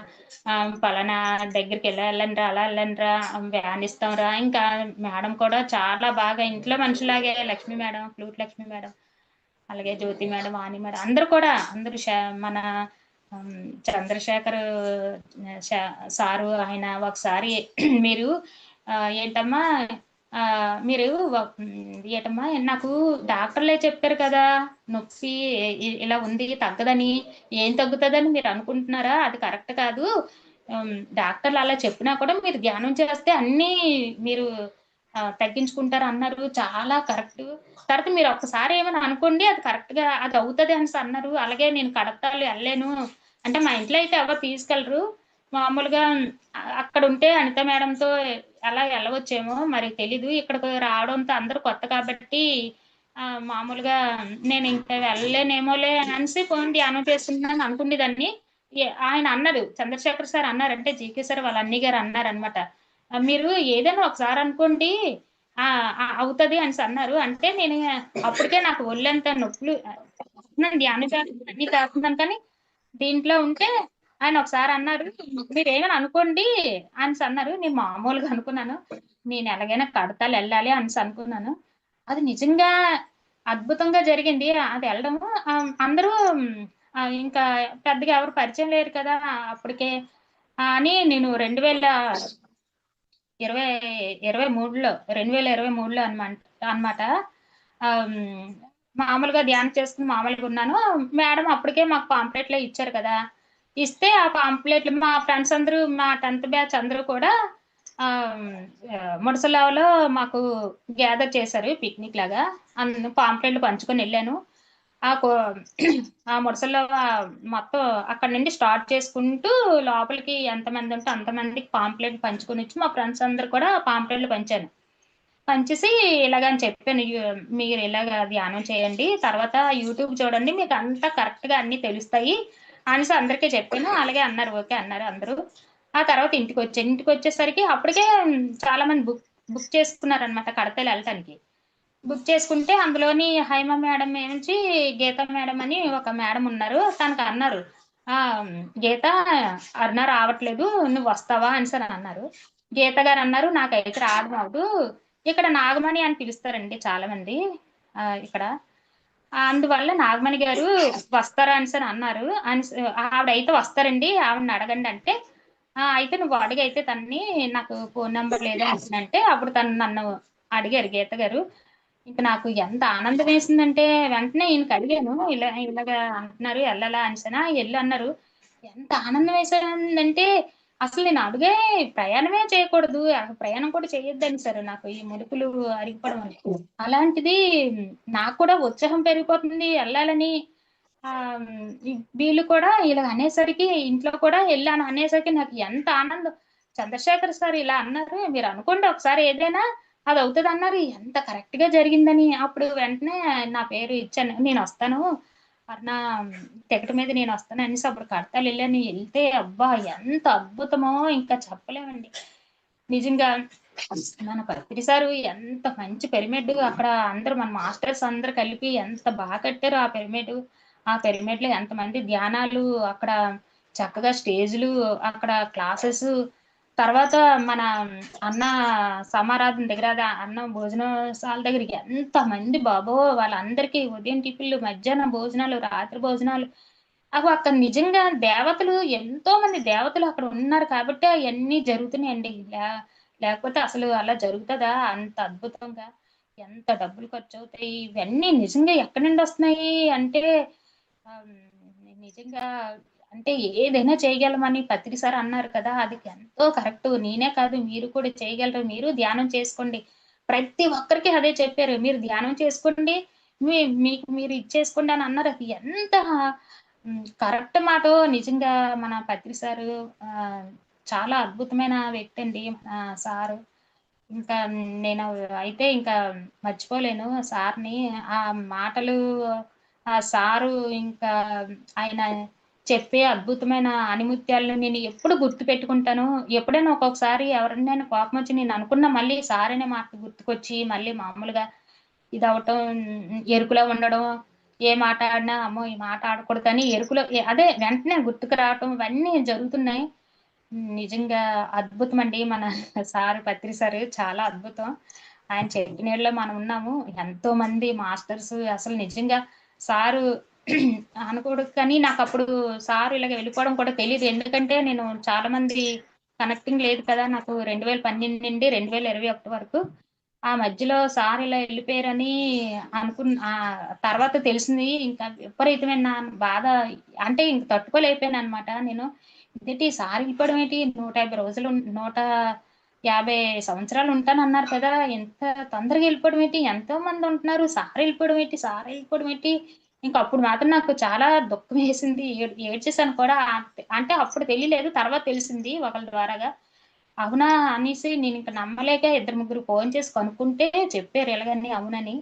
పలానా దగ్గరికి వెళ్ళండిరా, అలా వెళ్ళండిరా, వ్యాన్ ఇస్తాంరా. ఇంకా మేడం కూడా చాలా బాగా ఇంట్లో మనిషిలాగే Lakshmi madam, flute Lakshmi madam, అలాగే జ్యోతి మేడం, వాణి మేడం అందరూ కూడా మన చంద్రశేఖర్ సారు ఆయన ఒకసారి మీరు ఏంటమ్మా మీరు ఏటమ్మా నాకు డాక్టర్లే చెప్పారు కదా నొప్పి ఇలా ఉంది తగ్గదని, ఏం తగ్గుతుందని మీరు అనుకుంటున్నారా? అది కరెక్ట్ కాదు. డాక్టర్లు అలా చెప్పినా కూడా మీరు ధ్యానం చేస్తే అన్నీ మీరు తగ్గించుకుంటారు అన్నారు. చాలా కరెక్ట్. తర్వాత మీరు ఒక్కసారి ఏమైనా అనుకోండి, అది కరెక్ట్ గా అది అవుతుంది అనేసి అన్నారు. అలాగే నేను కడతాలు వెళ్ళలేను అంటే, మా ఇంట్లో అయితే ఎవరు తీసుకెళ్ళరు. మామూలుగా అక్కడ ఉంటే అనిత మేడంతో అలా వెళ్ళవచ్చేమో మరి తెలీదు. ఇక్కడికి రావడంతో అందరూ కొత్త కాబట్టి మామూలుగా నేను ఇంకా వెళ్ళలేనేమోలే అనేసి ఫోన్ ధ్యానం చేస్తున్నాను అనుకునేదాన్ని. ఆయన అన్నారు, చంద్రశేఖర్ సార్ అన్నారు, అంటే జీకే సార్ వాళ్ళ అన్నయ్య గారు అన్నారనమాట, మీరు ఏదైనా ఒకసారి అనుకోండి అవుతది అనేసి అన్నారు. అంటే నేను అప్పటికే నాకు ఒళ్ళంతా నొప్పులు, ధ్యానం చేస్తున్నాను కానీ దీంట్లో ఉంటే ఆయన ఒకసారి అన్నారు, మీరు ఏమైనా అనుకోండి అనేసి అన్నారు. నేను మామూలుగా అనుకున్నాను, నేను ఎలాగైనా కడతాలు వెళ్ళాలి అనేసి అనుకున్నాను. అది నిజంగా అద్భుతంగా జరిగింది. అది వెళ్ళడం అందరూ ఇంకా పెద్దగా ఎవరు పరిచయం లేరు కదా అప్పటికే అని నేను 2023లో అన్నమాట. మామూలుగా ధ్యానం చేసుకుని మామూలుగా ఉన్నాను. మేడం అప్పటికే మాకు పాంప్లెట్లే ఇచ్చారు కదా, ఇస్తే ఆ పాంప్లెట్లు మా ఫ్రెండ్స్ అందరూ, మా 10th బ్యాచ్ అందరూ కూడా ముడసలావలో మాకు గ్యాదర్ చేశారు పిక్నిక్ లాగా. పాంప్లెట్లు పంచుకొని వెళ్ళాను. ఆ ముడసల్లో మొత్తం అక్కడ నుండి స్టార్ట్ చేసుకుంటూ లోపలికి ఎంతమంది ఉంటే అంతమందికి పాంప్లెట్ పంచుకొని వచ్చి మా ఫ్రెండ్స్ అందరు కూడా పాంప్లెట్లు పంచాను. పంచేసి ఇలాగని చెప్పాను, మీరు ఇలాగ ధ్యానం చేయండి, తర్వాత యూట్యూబ్ చూడండి, మీకు అంతా కరెక్ట్ గా అన్ని తెలుస్తాయి అనేసి అందరికీ చెప్పాను. అలాగే అన్నారు, ఓకే అన్నారు అందరూ. ఆ తర్వాత ఇంటికి వచ్చేసరికి అప్పటికే చాలా మంది బుక్ చేసుకున్నారు అనమాట కడతలు వెళ్ళటానికి. బుక్ చేసుకుంటే అందులోని హైమ మేడం నుంచి గీత మేడం అని ఒక మేడం ఉన్నారు. తనకు అన్నారు, గీత అరుణ రావట్లేదు, నువ్వు వస్తావా అనేసి అన్నారు. గీత గారు అన్నారు, నాకైతే రావడం అవదు, ఇక్కడ నాగమణి అని పిలుస్తారండి చాలా మంది ఇక్కడ, అందువల్ల నాగమణి గారు వస్తారా అనేసి అన్నారు. ఆవిడైతే వస్తారండి, ఆవిడని అడగండి అంటే, అయితే నువ్వు అడిగైతే తన్ని, నాకు ఫోన్ నెంబర్ లేదా అంటే అప్పుడు తను నన్ను అడిగారు గీత గారు. ఇంకా నాకు ఎంత ఆనందం వేసిందంటే వెంటనే ఈయనకి అడిగాను, ఇలాగా అంటున్నారు వెళ్ళాలా అనేసనా, వెళ్ళు అన్నారు. ఎంత ఆనందం వేసిందంటే అసలు నేను అడుగే ప్రయాణమే చేయకూడదు. ప్రయాణం కూడా చేయొద్దని సార్ నాకు ఈ ముడుకులు అరిగిపోవడం అని. అలాంటిది నాకు కూడా ఉత్సాహం పెరిగిపోతుంది ఎళ్ళాలని. వీళ్ళు కూడా ఇలా అనేసరికి ఇంట్లో కూడా ఎళ్ళాను అనేసరికి నాకు ఎంత ఆనందం. చంద్రశేఖర్ సార్ ఇలా అన్నారు. మీరు అనుకోండి ఒకసారి ఏదైనా అదవుతదన్నారు. ఎంత కరెక్ట్‌గా జరిగిందని. అప్పుడు వెంటనే నా పేరు ఇచ్చాను. నేనొస్తాను. అరుణా టికెట్ మీద నేనొస్తాను అనేసి అప్పుడు కడతాలు ఎళ్ళాను. ఎళ్తే అబ్బా! ఎంత అద్భుతమో ఇంకా చెప్పలేమండి. నిజంగా మన పత్రి సారు ఎంత మంచి పిరమిడ్ అక్కడ అందరూ మన మాస్టర్స్ అందరూ కలిపి ఎంత కట్టారో ఆ పిరమిడ్. ఆ పిరమిడ్‌లో ఎంతమంది ధ్యానాలు అక్కడ చక్కగా స్టేజ్‌లు, అక్కడ క్లాసెస్ తర్వాత మన అన్న సమారాధన దగ్గర అన్నం భోజనశాల దగ్గర ఎంతమంది బాబో! వాళ్ళందరికీ ఉదయం టిఫిన్‌లు, మధ్యాహ్నం భోజనాలు, రాత్రి భోజనాలు. అక్కడ నిజంగా దేవతలు ఎంతో మంది దేవతలు అక్కడ ఉన్నారు కాబట్టే అయన్నీ జరుగుతున్నాయండి. లేకపోతే అసలు అలా జరుగుతదా? అంత అద్భుతంగా. ఎంత డబ్బులు ఖర్చవుతాయి. ఇవన్నీ నిజంగా ఎక్కడి నుండొస్తున్నాయి అంటే నిజంగా అంటే ఏదైనా చేయగలమని పత్రి సార్ అన్నారు కదా! అది ఎంతో కరెక్టు. నేనే కాదు మీరు కూడా చేయగలరు. మీరు ధ్యానం చేసుకోండి. ప్రతి ఒక్కరికి అదే చెప్పారు. మీరు ధ్యానం చేసుకోండి. మీకు మీరు ఇచ్చేసుకోండి అని అన్నారు. అది ఎంత కరెక్ట్ మాటో నిజంగా మన పత్రి సారు ఆహ్, చాలా అద్భుతమైన వ్యక్తి అండి. సారు. ఇంకా నేను అయితే ఇంకా మర్చిపోలేను సార్‌ని. ఆ మాటలు ఆ సారు ఇంకా ఆయన చెప్పే అద్భుతమైన ఆణిముత్యాలను నేను ఎప్పుడు గుర్తుపెట్టుకుంటాను. ఎప్పుడైనా ఒక్కొక్కసారి ఎవరినైనా కోపమొచ్చి నేను అనుకున్న మళ్ళీ సార్ అనే మాట గుర్తుకొచ్చి మళ్ళీ మామూలుగా ఇదవ్వటం ఎరుకులో ఉండడం. ఏ మాట ఆడినా అమ్మో! ఈ మాట ఆడకూడదని ఎరుకులో అదే వెంటనే గుర్తుకు రావటం ఇవన్నీ జరుగుతున్నాయి. నిజంగా అద్భుతమండి. మన సారు పత్రి సారు చాలా అద్భుతం. ఆయన చెప్పిన నీడలో మనం ఉన్నాము. ఎంతోమంది మాస్టర్స్ అసలు నిజంగా సారు అనకూడదు కానీ నాకప్పుడు సారు ఇలాగ వెళ్ళిపోవడం కూడా తెలీదు. ఎందుకంటే నేను చాలా మంది కనెక్టింగ్ లేదు కదా! నాకు 2012 నుండి 2021 వరకు. ఆ మధ్యలో సార్ ఇలా ఎళ్ళిపోయారని తర్వాత తెలిసింది. ఇంకా విపరీతమైన బాధ అంటే ఇంక తట్టుకోలేకపోయాననమాట నేను. ఇదేంటి సార్ ఎళ్ళిపోవడం ఏంటి? 150 రోజులు 150 సంవత్సరాలు ఉంటానన్నారు కదా! ఎంత తొందరగా ఎళ్ళిపోవడం ఏంటి? ఎంతోమంది ఉంటున్నారు. సార్ ఎళ్ళిపోవడం ఏంటి? సార్ ఎళ్ళిపోవడం ఏంటి? ఇంక అప్పుడు మాత్రం నాకు చాలా దుఃఖమేసింది. ఏడ్చేసాను కూడా. అంటే అప్పుడు తెలియలేదు. తర్వాత తెలిసింది ఒకళ్ళ ద్వారాగా. అవునా! అనేసి నేనింక నమ్మలేక ఇద్దరు, ముగ్గురు ఫోను చేసి కనుక్కుంటే చెప్పారు ఇలాగని అవునని.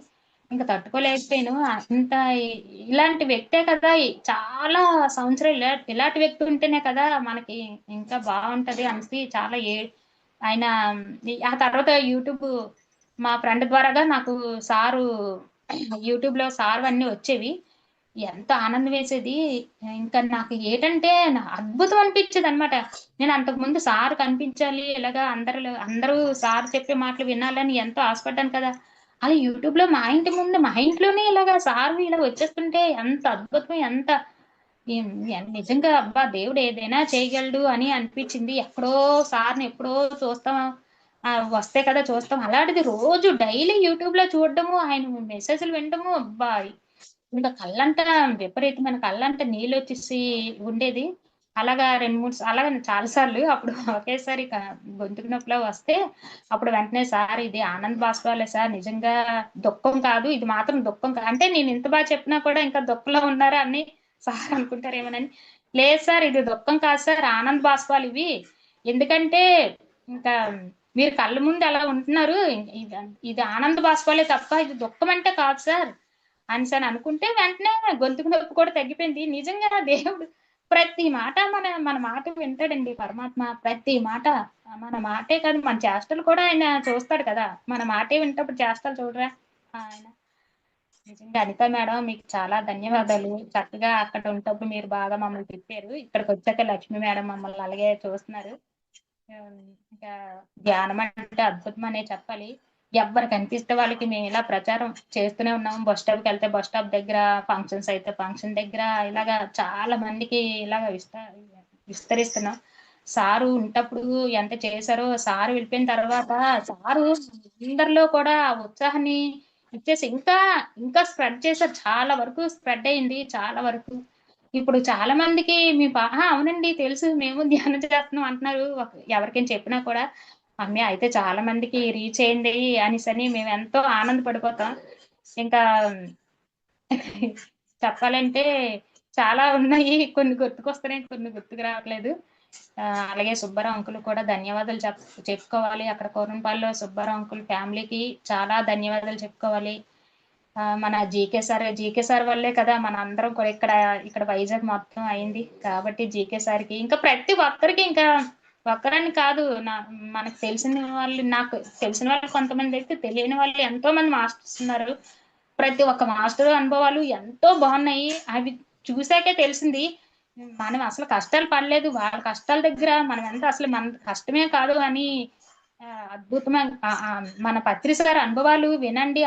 ఇంక తట్టుకోలేకపోయాను. అంత ఇ ఇలాంటి వ్యక్తే కదా! చాలా సంవత్సరాలు ఇలాంటి వ్యక్తి ఉంటేనే కదా! మనకి ఇంకా బావుంటది అనేసి చాలా ఆయన ఆ తర్వాత మా ఫ్రెండ్ ద్వారాగా నాకు సారు యూట్యూబ్‌లో సార్‌వన్నీ వచ్చేవి. ఎంత ఆనందం వేసేది. ఇంకా నాకు ఏటంటే అద్భుతం అనిపించేదనమాట. నేను అంతకుముందు సార్ కనిపించాలి. ఇలాగా అందరూ సార్ చెప్పే మాటలు వినాలని ఎంతో ఆశపడ్డాను కదా! అది యూట్యూబ్‌లో మా ఇంట్లోనే ఇలాగా సార్‌వి ఇలా వచ్చేస్తుంటే ఎంత అద్భుతం. ఎంత ఏం నిజంగా అబ్బా! దేవుడు ఏదైనా చేయగలడు అని అనిపించింది. ఎక్కడో సార్‌ని ఎప్పుడో చూస్తాం. వస్తే కదా చూస్తాం. అలాంటిది రోజు డైలీ యూట్యూబ్‌లో చూడడము, ఆయన మెసేజ్‌లు వినడము అబ్బా! ఇంకా కళ్ళంట విపరీతమైన కళ్ళంట నీళ్ళొచ్చేసి ఉండేది. అలాగా 2, 3 అలాగా చాలా సార్లు అప్పుడు ఒకేసారి గొంతుకు నొప్పిలా వస్తే, అప్పుడు వెంటనే సార్ ఇది ఆనంద్ బాష్పాలే సార్ నిజంగా దుఃఖం కాదు. ఇది మాత్రం దుఃఖం అంటే నేను ఇంత చెప్పినా కూడా ఇంకా దుఃఖంలో ఉన్నారా అని సార్ అనుకుంటారేమోనని. లేదు సార్ ఇది దుఃఖం కాదు సార్ ఆనంద్ బాష్పాలివి. ఎందుకంటే ఇంకా మీరు కళ్ళ ముందు అలా ఉంటున్నారు. ఇది ఇది ఆనంద బాష్పాలే తప్ప ఇది దుఃఖం అంటే కాదు సార్. అనేసని అనుకుంటే వెంటనే గొంతుకు నొప్పి కూడా తగ్గిపోయింది. నిజంగా దేవుడు ప్రతి మాట మన మాట వింటాడండి పరమాత్మ. ప్రతి మాట. మన మాటే కాదు మన చేష్టలు కూడా ఆయన చూస్తాడు కదా! మన మాటే వింటప్పుడు చేష్టలు చూడరా ఆయన. నిజంగా అనిత మేడం మీకు చాలా ధన్యవాదాలు. చక్కగా అక్కడ ఉంటప్పుడు మీరు బాగా మమ్మల్ని తిప్పారు. ఇక్కడికొచ్చాక లక్ష్మి మేడం మమ్మల్ని అలాగే చూస్తున్నారు. ఆహ్, ఇంకా ధ్యానం అంటే అద్భుతం అనే చెప్పాలి. ఎవ్వరు కనిపిస్తే వాళ్ళకి మేమిలా ప్రచారం చేస్తూనే ఉన్నాం. బస్ స్టాప్‌కెళ్తే బస్ స్టాప్ దగ్గర, ఫంక్షన్స్ అయితే ఫంక్షన్ దగ్గర ఇలాగా చాలా మందికి ఇలాగ విస్తరిస్తున్నాం. సారు ఉంటప్పుడు ఎంత చేశారో, సారు వెళ్ళిపోయిన తర్వాత సారు అందరిలో కూడా ఆ ఉత్సాహాన్ని ఇచ్చేసి ఇంకా స్ప్రెడ్ చేశారు. చాలా వరకు స్ప్రెడ్ అయింది. చాలా వరకు. ఇప్పుడు చాలా మందికి అవునండి తెలుసు మేము ధ్యానం చేస్తున్నాం అంటున్నారు. ఎవరికైనా చెప్పినా కూడా, "మమ్మీ అయితే చాలా మందికి రీచ్ అయింది" అనేసని మేమెంతో ఆనందపడిపోతాం. ఇంకా చెప్పాలంటే చాలా ఉన్నాయి. కొన్ని గుర్తుకొస్తున్నాయి, కొన్ని గుర్తుకు రావట్లేదు. అలాగే సుబ్బారావు అంకుల్ కూడా ధన్యవాదాలు చెప్పుకోవాలి. అక్కడ కోరంపాల్లో సుబ్బారావు అంకుల్ ఫ్యామిలీకి చాలా ధన్యవాదాలు చెప్పుకోవాలి. మన జీకే సార్ వల్లే కదా మనందరం కూడా ఇక్కడ వైజాగ్ మొత్తం అయింది. కాబట్టి జీకే సార్‌కి ఇంకా ప్రతి ఒక్కరికి ఇంకా ఒక్కరని కాదు. మనకు నాకు తెలిసిన వాళ్ళు కొంతమందైతే తెలియని వాళ్ళు ఎంతో మంది మాస్టర్స్ ఉన్నారు. ప్రతి ఒక్క మాస్టర్ అనుభవాలు ఎంతో బాగున్నాయి. అవి చూసాకే తెలిసింది. మనం అసలు కష్టాలు పడలేదు. వాళ్ళ కష్టాల దగ్గర మనం ఎంత అసలు మన కష్టమే కాదు అని అద్భుతమైన మన పత్రి సార్ అనుభవాలు వినండి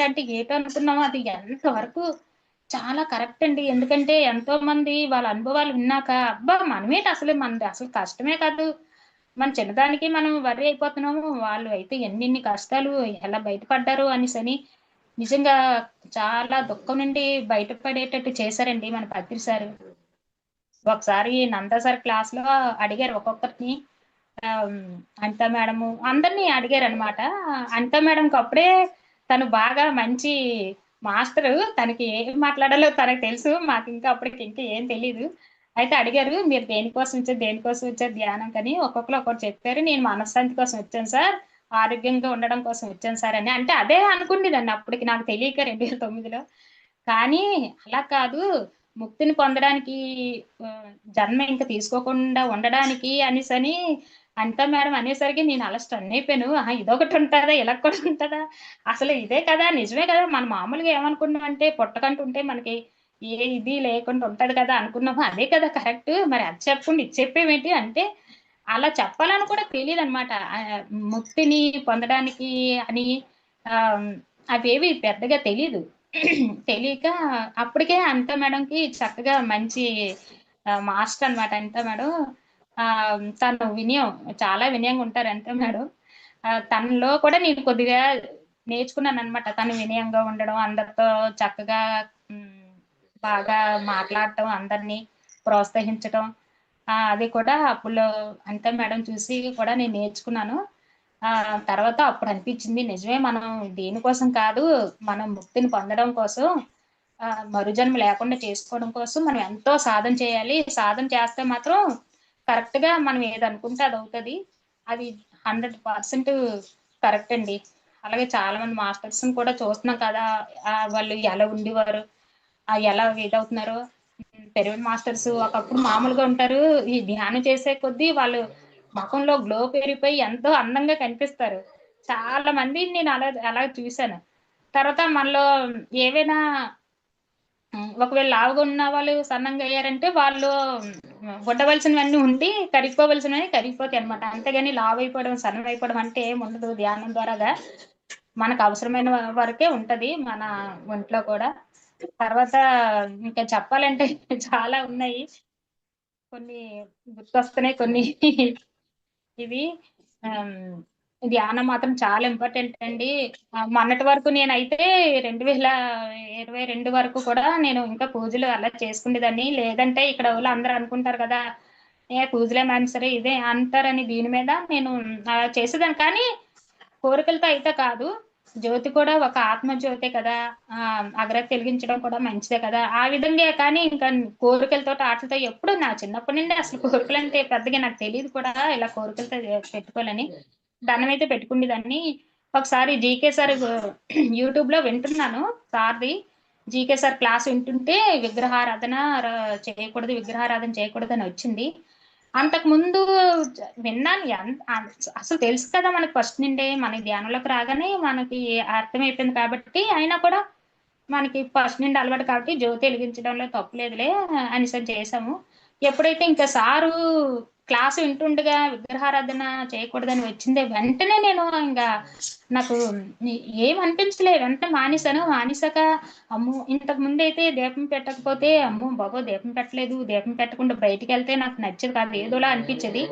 అంటే ఏటో అనుకున్నామో అది ఎంతవరకు చాలా కరెక్ట్ అండి. ఎందుకంటే ఎంతో మంది వాళ్ళ అనుభవాలు విన్నాక అబ్బా! మనది అసలు కష్టమే కాదు. మన చిన్నదానికి మనం వర్రీ అయిపోతున్నాము. వాళ్ళు అయితే ఎన్నెన్ని కష్టాలు ఎలా బయటపడ్డారు అనేసని నిజంగా చాలా దుఃఖం నుండి బయటపడేటట్టు చేశారండి మన పత్రి సారు. ఒకసారి నందా సార్ క్లాస్‌లో అడిగారు ఒక్కొక్కరిని. అనిత మేడము అందరిని అడిగారనమాట. అనిత మేడంకి అప్పుడే తను బాగా మంచి మాస్టరు. తనకి ఏం మాట్లాడాలో తనకు తెలుసు. మాకింకా అప్పటికి ఇంకా ఏం తెలీదు. అయితే అడిగారు, "మీరు దేనికోసం వచ్చారు ధ్యానంకని?" ఒక్కొక్కళ్ళు ఒక్కోటి చెప్పారు. "నేను మనశ్శాంతి కోసం వచ్చాను సార్. ఆరోగ్యంగా ఉండడం కోసం వచ్చాను సార్" అని. అంటే అదే అనుకునేదాన్ని అప్పటికి నాకు తెలియక 2009లో. కానీ అలా కాదు. ముక్తిని పొందడానికి జన్మ ఇంక తీసుకోకుండా ఉండడానికి అనేసని అనిత మేడం అనేసరికి నేను అలా స్టన్ అయిపోయాను. ఆహా! ఇదొకటి ఉంటదా? ఇలా కూడా ఉంటదా? అసలు ఇదే కదా! నిజమే కదా! మనం మామూలుగా ఏమనుకున్నామంటే పుట్టకంటుంటే మనకి ఏ ఇది లేకుండా ఉంటది కదా! అనుకున్నాము. అదే కదా కరెక్ట్. మరి అది చెప్పకుండా ఇది చెప్పేవేంటి అంటే, అలా చెప్పాలని కూడా తెలీదనమాట. ముక్తిని పొందడానికి అని ఆహ్, అవేవి పెద్దగా తెలీదు. తెలీక అప్పటికే అనిత మేడంకి చక్కగా మంచి మాస్టర్ అనమాట అనిత మేడం. తను చాలా వినయంగా ఉంటారు అనిత మేడం. తనలో కూడా నేను కొద్దిగా నేర్చుకున్నాననమాట. తను వినయంగా ఉండడం, అందరితో చక్కగా హ్మ్, బాగా మాట్లాడటం, అందరిని ప్రోత్సహించటం. అది కూడా అప్పుడులో అనిత మేడం చూసి కూడా నేను నేర్చుకున్నాను. తర్వాత అప్పుడు అనిపించింది నిజమే మనం దేనికోసం కాదు, మనం ముక్తిని పొందడం కోసం మరుజన్మ లేకుండా చేసుకోవడం కోసం మనం ఎంతో సాధన చేయాలి. సాధన చేస్తే మాత్రం కరెక్ట్‌గా మనం ఏదనుకుంటే అదవుతది. అది 100% కరెక్ట్ అండి. అలాగే చాలా మంది మాస్టర్స్‌ని కూడా చూస్తున్నాం కదా! వాళ్ళు ఎలా ఉండేవారు? ఎలా ఇదవుతున్నారో పిరమిడ్ మాస్టర్స్ ఒకప్పుడు మామూలుగా ఉంటారు. ఈ ధ్యానం చేసే కొద్దీ వాళ్ళు మొఖంలో గ్లో పెరిగిపోయి ఎంతో అందంగా కనిపిస్తారు. చాలా మందిని నేను అలా చూసాను. తర్వాత మనలో ఏవైనా ఒకవేళ లావుగా ఉన్న వాళ్ళు సన్నంగా అయ్యారంటే వాళ్ళు ఉండవలసినవన్నీ ఉండి కరిగిపోవలసినవి కరిగిపోతాయన్నమాట. అంతేగాని లావైపోవడం, సన్నమైపోవడం అంటే ఏముండదు ధ్యానం ద్వారాగా. మనకు అవసరమైన వరకే ఉంటది మన ఒంట్లో కూడా. తర్వాత ఇంకా చెప్పాలంటే చాలా ఉన్నాయి. కొన్ని గుర్తొస్తున్నాయి. కొన్ని ఇవి ఆహ్, ధ్యానం మాత్రం చాలా ఇంపార్టెంట్ అండి. మొన్నటి వరకు నేనైతే 2022 వరకు కూడా నేను ఇంకా పూజలు అలా చేసుకునేదాన్ని. లేదంటే ఇక్కడ అందరూ అనుకుంటారు కదా! పూజలే మానేసారు ఇదే అంటారని దీని మీద నేను అలా చేసేదాన్ని. కానీ కోరికలతో అయితే కాదు. జ్యోతి కూడా ఒక ఆత్మ జ్యోతే కదా! అగరత్తి వెలిగించడం కూడా మంచిదే కదా! ఆ విధంగా కానీ ఇంకా కోరికలతోటి ఆటిలతో ఎప్పుడు నా చిన్నప్పటి నుండి అసలు కోరికలంటే పెద్దగా నాకు తెలీదు కూడా ఇలా కోరికలతో పెట్టుకోవాలని. దండమైతే పెట్టుకునేదాన్ని. ఒకసారి జీకే సార్ యూట్యూబ్‌లో వింటున్నాను సార్‌ది. జీకే సార్ క్లాస్ వింటుంటే విగ్రహారాధన విగ్రహారాధన చేయకూడదని వచ్చింది. అంతకుముందు విన్నాను. అసలు తెలుసు కదా! మనకు ఫస్ట్ నుండే మనకి ధ్యానంలోకి రాగానే మనకి అర్థమైపోయింది కాబట్టి, అయినా కూడా మనకి ఫస్ట్ నుండి అలవాటు కాబట్టి జ్యోతి ఎలిగించడంలో తప్పు లేదులే అనేసని చేశాము. ఎప్పుడైతే ఇంకా సారు క్లాస్ వింటుండగా విగ్రహారాధన చేయకూడదని వచ్చిందే వెంటనే నేను నాకు ని ఏమనిపించలే. వెంటనే మానేశాను. మానేసాక అమ్మో! ఇంతకు ముందైతే దీపం పెట్టకపోతే అమ్మో బాబోయ్! దీపం పెట్టలేదు. దీపం పెట్టకుండా బయటికెళ్తే నాకు నచ్చేది కాదు. ఏదోలా అనిపిచ్చేది.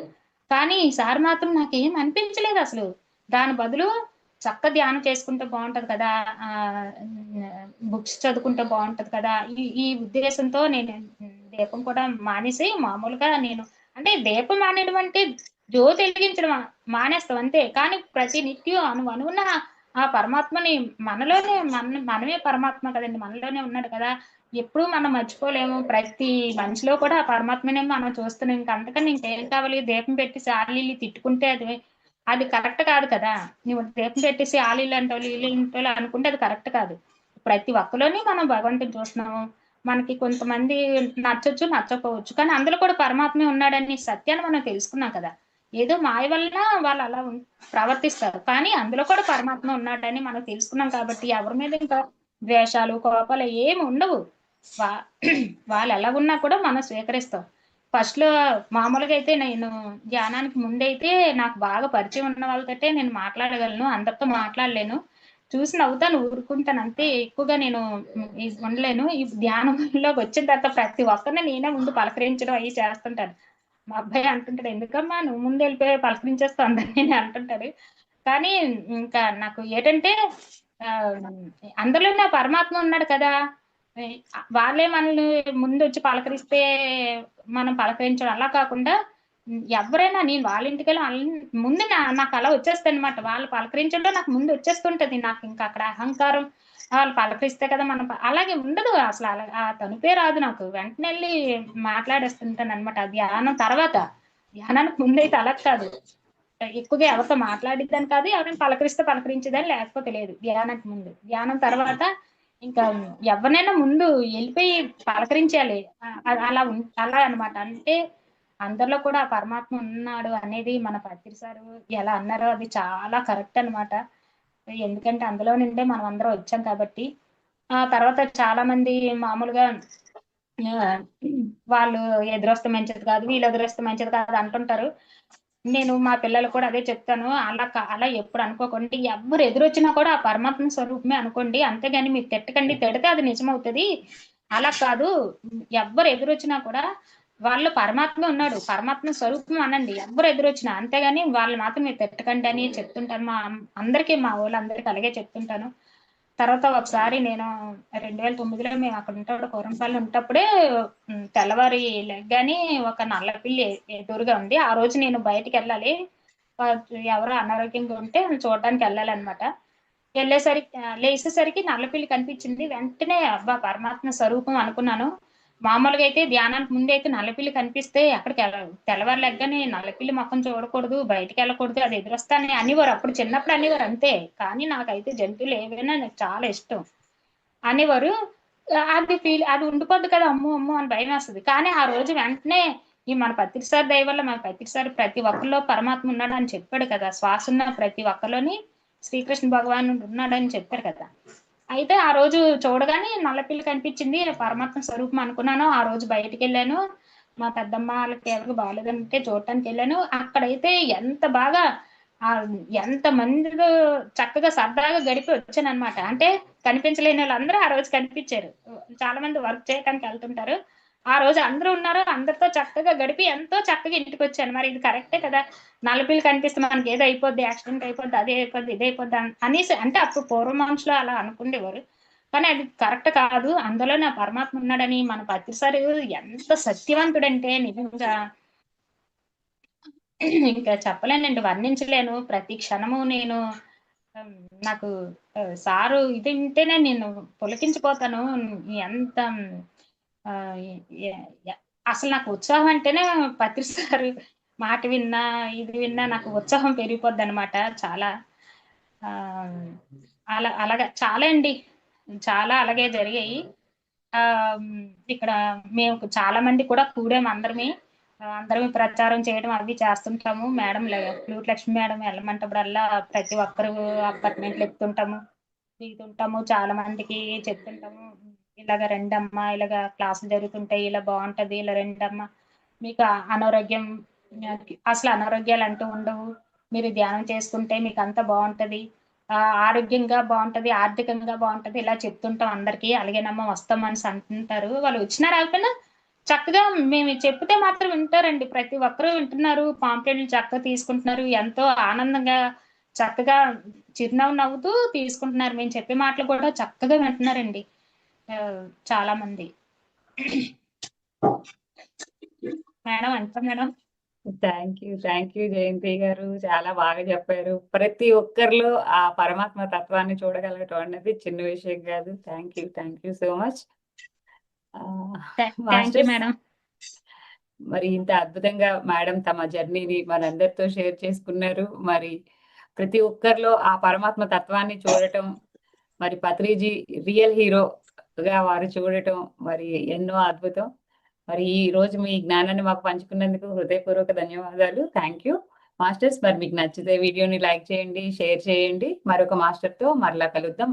కానీ ఈసారి మాత్రం నాకేం అనిపించలేదసలు. దాని బదులు చక్కగా ధ్యానం చేసుకుంటే బాగుంటది కదా, బుక్స్ చదువుకుంటే బాగుంటది కదా, ఈ ఈ ఉద్దేశంతో నేను దీపం కూడా మానేసి మామూలుగా నేను, అంటే దీపం మానేయడం అంటే జ్యోతి వెలిగించడం మానేస్తాం అంతే. కానీ ప్రతి నిత్యం అనువున ఆ పరమాత్మని మనమే పరమాత్మ కదండి, మనలోనే ఉన్నాడు కదా, ఎప్పుడు మనం మర్చిపోలేము. ప్రతి మనిషిలో కూడా ఆ పరమాత్మనే మనం చూస్తున్నాం. ఇంక అంతకని ఇంకేం కావాలి? దీపం పెట్టి సాలీలు తిట్టుకుంటే అది అది కరెక్ట్ కాదు కదా. నువ్వు దీపం పెట్టేసి ఆలీలంటోళ్ళు ఈలీలంటోళ్ళు అనుకుంటే అది కరెక్ట్ కాదు. ప్రతి ఒక్కలోని మనం భగవంతుని చూస్తున్నాము. మనకి కొంతమంది నచ్చొచ్చు, నచ్చకపోవచ్చు. కానీ అందులో కూడా పరమాత్మే ఉన్నాడని సత్యాన్ని మనం తెలుసుకున్నాం కదా. ఏదో మాయ వలన వాళ్ళు అలా ప్రవర్తిస్తారు. కానీ అందులో కూడా పరమాత్మ ఉన్నాడని మనం తెలుసుకున్నాం కాబట్టి ఎవరి మీద ఇంకా ద్వేషాలు, కోపాలు ఏమి ఉండవు. వా వాళ్ళు ఎలాగున్నా కూడా మనం స్వీకరిస్తాం. ఫస్ట్‌లో మామూలుగా అయితే నేను ధ్యానానికి ముందైతే నాకు బాగా పరిచయం ఉన్న వాళ్ళతోటే నేను మాట్లాడగలను. అందరితో మాట్లాడలేను. చూసి నవ్వుతాను, ఊరుకుంటాను అంతే. ఎక్కువగా నేను ఉండలేను. ఈ ధ్యానంలోకి వచ్చిన తర్వాత ప్రతి ఒక్కరిని నేనే ముందు పలకరించడం అయి చేస్తుంటాను. మా అబ్బాయి అంటుంటాడు, "ఎందుకమ్మా నువ్వు ముందెళ్ళిపోయి పలకరించేస్తావు అందరిని" అని అంటుంటాడు. కానీ ఇంకా నాకు ఏంటంటే ఆహ్, అందులోనే ఆ పరమాత్మ ఉన్నాడు కదా. ఎ వాళ్ళే మనల్ని ముందొచ్చి పలకరిస్తే మనం పలకరించడం అలా కాకుండా ఎవరైనా నేను వాళ్ళ ఇంటికెళ్ళి ముందు నాకు అలా వచ్చేస్తదనమాట. వాళ్ళు పలకరించడం నాకు ముందు వచ్చేస్తుంటది. నాకు ఇంకా అక్కడ అహంకారం, వాళ్ళు పలకరిస్తే కదా మనం అలాగే ఉండదు అసలు. అలా ఆ తనుపే రాదు నాకు. వెంటనే ఎళ్లి మాట్లాడేస్తుంటాననమాట. ధ్యానం తర్వాత. ధ్యానానికి ముందైతే అలా కాదు. ఎక్కువగా ఎవరితో మాట్లాడిద్దని కాదు, ఎవరైనా పలకరిస్తే పలకరించేదాన్ని, లేకపోతే లేదు ధ్యానానికి ముందు. ధ్యానం తర్వాత ఇంకా ఎవరినైనా ముందు ఎళ్ళిపోయి పలకరించాలి. అలా అన్నమాట. అంటే అందరిలో కూడా ఆ పరమాత్మ ఉన్నాడు అనేది మన పత్రి సారు ఎలా అన్నారో అది చాలా కరెక్ట్ అన్నమాట. ఎందుకంటే అందులో నుండే మనమందరం వచ్చాం కాబట్టి. ఆ తర్వాత చాలా మంది మామూలుగా ఆహ్, వాళ్ళు ఎదురొస్తే మంచిది కాదు, వీళ్ళు ఎదురొస్తే మంచిది కాదు అంటుంటారు. నేను మా పిల్లలకి కూడా అదే చెప్తాను. అలా ఎప్పుడు అనుకోకండి. ఎవ్వరు ఎదురొచ్చినా కూడా ఆ పరమాత్మ స్వరూపమే అనుకోండి. అంతేగాని మీరు తిట్టకండి. తిడితే అది నిజమవుతది. అలా కాదు. ఎవ్వరు ఎదురొచ్చినా కూడా వాళ్ళు పరమాత్మే ఉన్నాడు. పరమాత్మ స్వరూపం అనండి. ఎవ్వరు ఎదురొచ్చినా. అంతేగాని వాళ్ళని మాత్రం మీరు తిట్టకండి అని చెప్తుంటాను. అందరికీ మా వోళ్ళందరికీ అలాగే చెప్తుంటాను. తర్వాత ఒకసారి నేను 2009లో మేము అక్కడ కోరంపల్లి ఉంటప్పుడే తెల్లవారి లెగ్గానే ఒక నల్ల పిల్లి ఎదురుగా ఉంది. ఆ రోజు నేను బయటికెళ్ళాలి. ఎవరో అనారోగ్యంగా ఉంటే చూడడానికెళ్ళాలనమాట. లేసేసరికి నల్లపిల్లి కనిపించింది. వెంటనే అబ్బా! పరమాత్మ స్వరూపం అనుకున్నాను. మామూలుగా అయితే ధ్యానానికి ముందైతే నల్లపిల్లి కనిపిస్తే తెల్లవారు లెగ్గానే నల్లపిల్లి మొఖం చూడకూడదు, బయటికెళ్ళకూడదు, అది ఎదురొస్తానే అనేవారు. అప్పుడు చిన్నప్పుడు అనేవారు అంతే. కానీ నాకైతే జంతువులు ఏవైనా నాకు చాలా ఇష్టం అనేవారు. అది ఉండిపోద్ది కదా! అమ్మో! అమ్మో! అని భయమేస్తది. కానీ ఆ రోజు వెంటనే ఈ మన పత్రి సార్ దయ వల్ల మన పత్రి సార్ ప్రతి ఒక్కరిలో పరమాత్మ ఉన్నాడని చెప్పాడు కదా! శ్వాసున్న ప్రతి ఒక్కలోని శ్రీకృష్ణ భగవానుడు ఉన్నాడని చెప్పారు కదా! అయితే ఆ రోజు చూడగానే నల్లపిల్లి కనిపించింది. పరమాత్మ స్వరూపం అనుకున్నాను. ఆ రోజు బయటికెళ్ళాను. మా పెద్దమ్మ ఆళ్ళకి ఎవరికి బాలేదంటే చూడటానికెళ్ళాను. అక్కడైతే ఎంత బాగా ఎంతమందితో చక్కగా సరదాగా గడిపి వచ్చాననమాట. అంటే కనిపించలేనోళ్ళందరూ ఆ రోజు కనిపించారు. చాలా మంది వర్క్ చేయటానికి ఎళ్తుంటారు. ఆ రోజు అందరూ ఉన్నారు. అందరితో చక్కగా గడిపి ఎంతో చక్కగా ఇంటికొచ్చాను. మరి ఇది కరెక్టే కదా! నలుపిల్లి కనిపిస్తే మనకేదో అయిపోద్ది, యాక్సిడెంట్ అయిపోద్ది, అదే అయిపోద్ది, ఇదే అయిపోద్ది అనేసి అంటే అప్పుడు పూర్వం మనుషులు అలా అనుకుండేవారు. కానీ అది కరెక్ట్ కాదు. అందులో నా పరమాత్మ ఉన్నాడని మన పత్రి సారు ఎంత సత్యవంతుడంటే నిజంగా ఇంకా చెప్పలేనండి. వర్ణించలేను. ప్రతి క్షణము నేను ఆహ్, నాకు సారు ఇది వింటేనే నేను పులకించిపోతాను. ఎంత ఆహ్, ఎ ఎ అసలు నాకు ఉత్సాహం అంటేనే పత్రి సారు మాట విన్నా, ఇది విన్నా నాకు ఉత్సాహం పెరిగిపోద్దనమాట చాలా. ఆహ్, అలాగా చాలా అండి. చాలా అలాగే జరిగాయి. ఆహ్, ఇక్కడ మేము చాలా మంది కూడా కూడాము అందరమే. అందరం ప్రచారం చేయడం అవి చేస్తుంటాము. ఫ్లూట్ లక్ష్మి మేడం ఎళ్ళమంటప్పుడల్లా ప్రతి ఒక్కరు అపార్ట్‌మెంట్లు ఎక్కుతుంటాము, దిగుతుంటాము. చాలా మందికి చెప్తుంటాము. ఇలాగ రండమ్మా, ఇలాగ క్లాసులు జరుగుతుంటాయి. ఇలా బావుంటది. ఇలా రండమ్మా. మీకు అనారోగ్యం అసలు అనారోగ్యాలంటూ ఉండవు. మీరు ధ్యానం చేసుకుంటే మీకంతా బావుంటది. ఆరోగ్యంగా బావుంటది, ఆర్థికంగా బావుంటది. ఇలా చెప్తుంటాం అందరికి. అలాగేనమ్మా వస్తాం అనేసి అంటుంటారు. వాళ్ళు వచ్చినా రాకపోయినా చక్కగా మేము చెప్తే మాత్రం వింటారండి. ప్రతి ఒక్కరు వింటున్నారు. పాంప్లెట్‌లు చక్కగా తీసుకుంటున్నారు. ఎంతో ఆనందంగా చక్కగా చిరునవ్వు నవ్వుతూ తీసుకుంటున్నారు. మేము చెప్పే మాటలు కూడా చక్కగా వింటున్నారండి చాలా మంది. మేడం అంతే మేడం. థ్యాంక్ యూ జయంతి గారు. చాలా బాగా చెప్పారు. ప్రతి ఒక్కరిలో ఆ పరమాత్మ తత్వాన్ని చూడగలగటం అనేది చిన్న విషయం కాదు. Thank you so much. Thank you masters, madam. మరి ఇంత అద్భుతంగా మేడం తమ జర్నీని మనందరితో షేర్ చేసుకున్నారు. మరి ప్రతి ఒక్కరిలో ఆ పరమాత్మ తత్వాన్ని చూడటం, మరి పత్రిజీ రియల్ హీరోగా వారు చూడటం మరి ఎన్నో అద్భుతం. మరి ఈ రోజు మీ జ్ఞానాన్ని మాకు పంచుకున్నందుకు హృదయపూర్వక ధన్యవాదాలు. Thank you. మాస్టర్స్, మరి మీకు నచ్చితే వీడియోని లైక్ చేయండి, షేర్ చేయండి. మరొక మాస్టర్‌తో మరలా కలుద్దాం.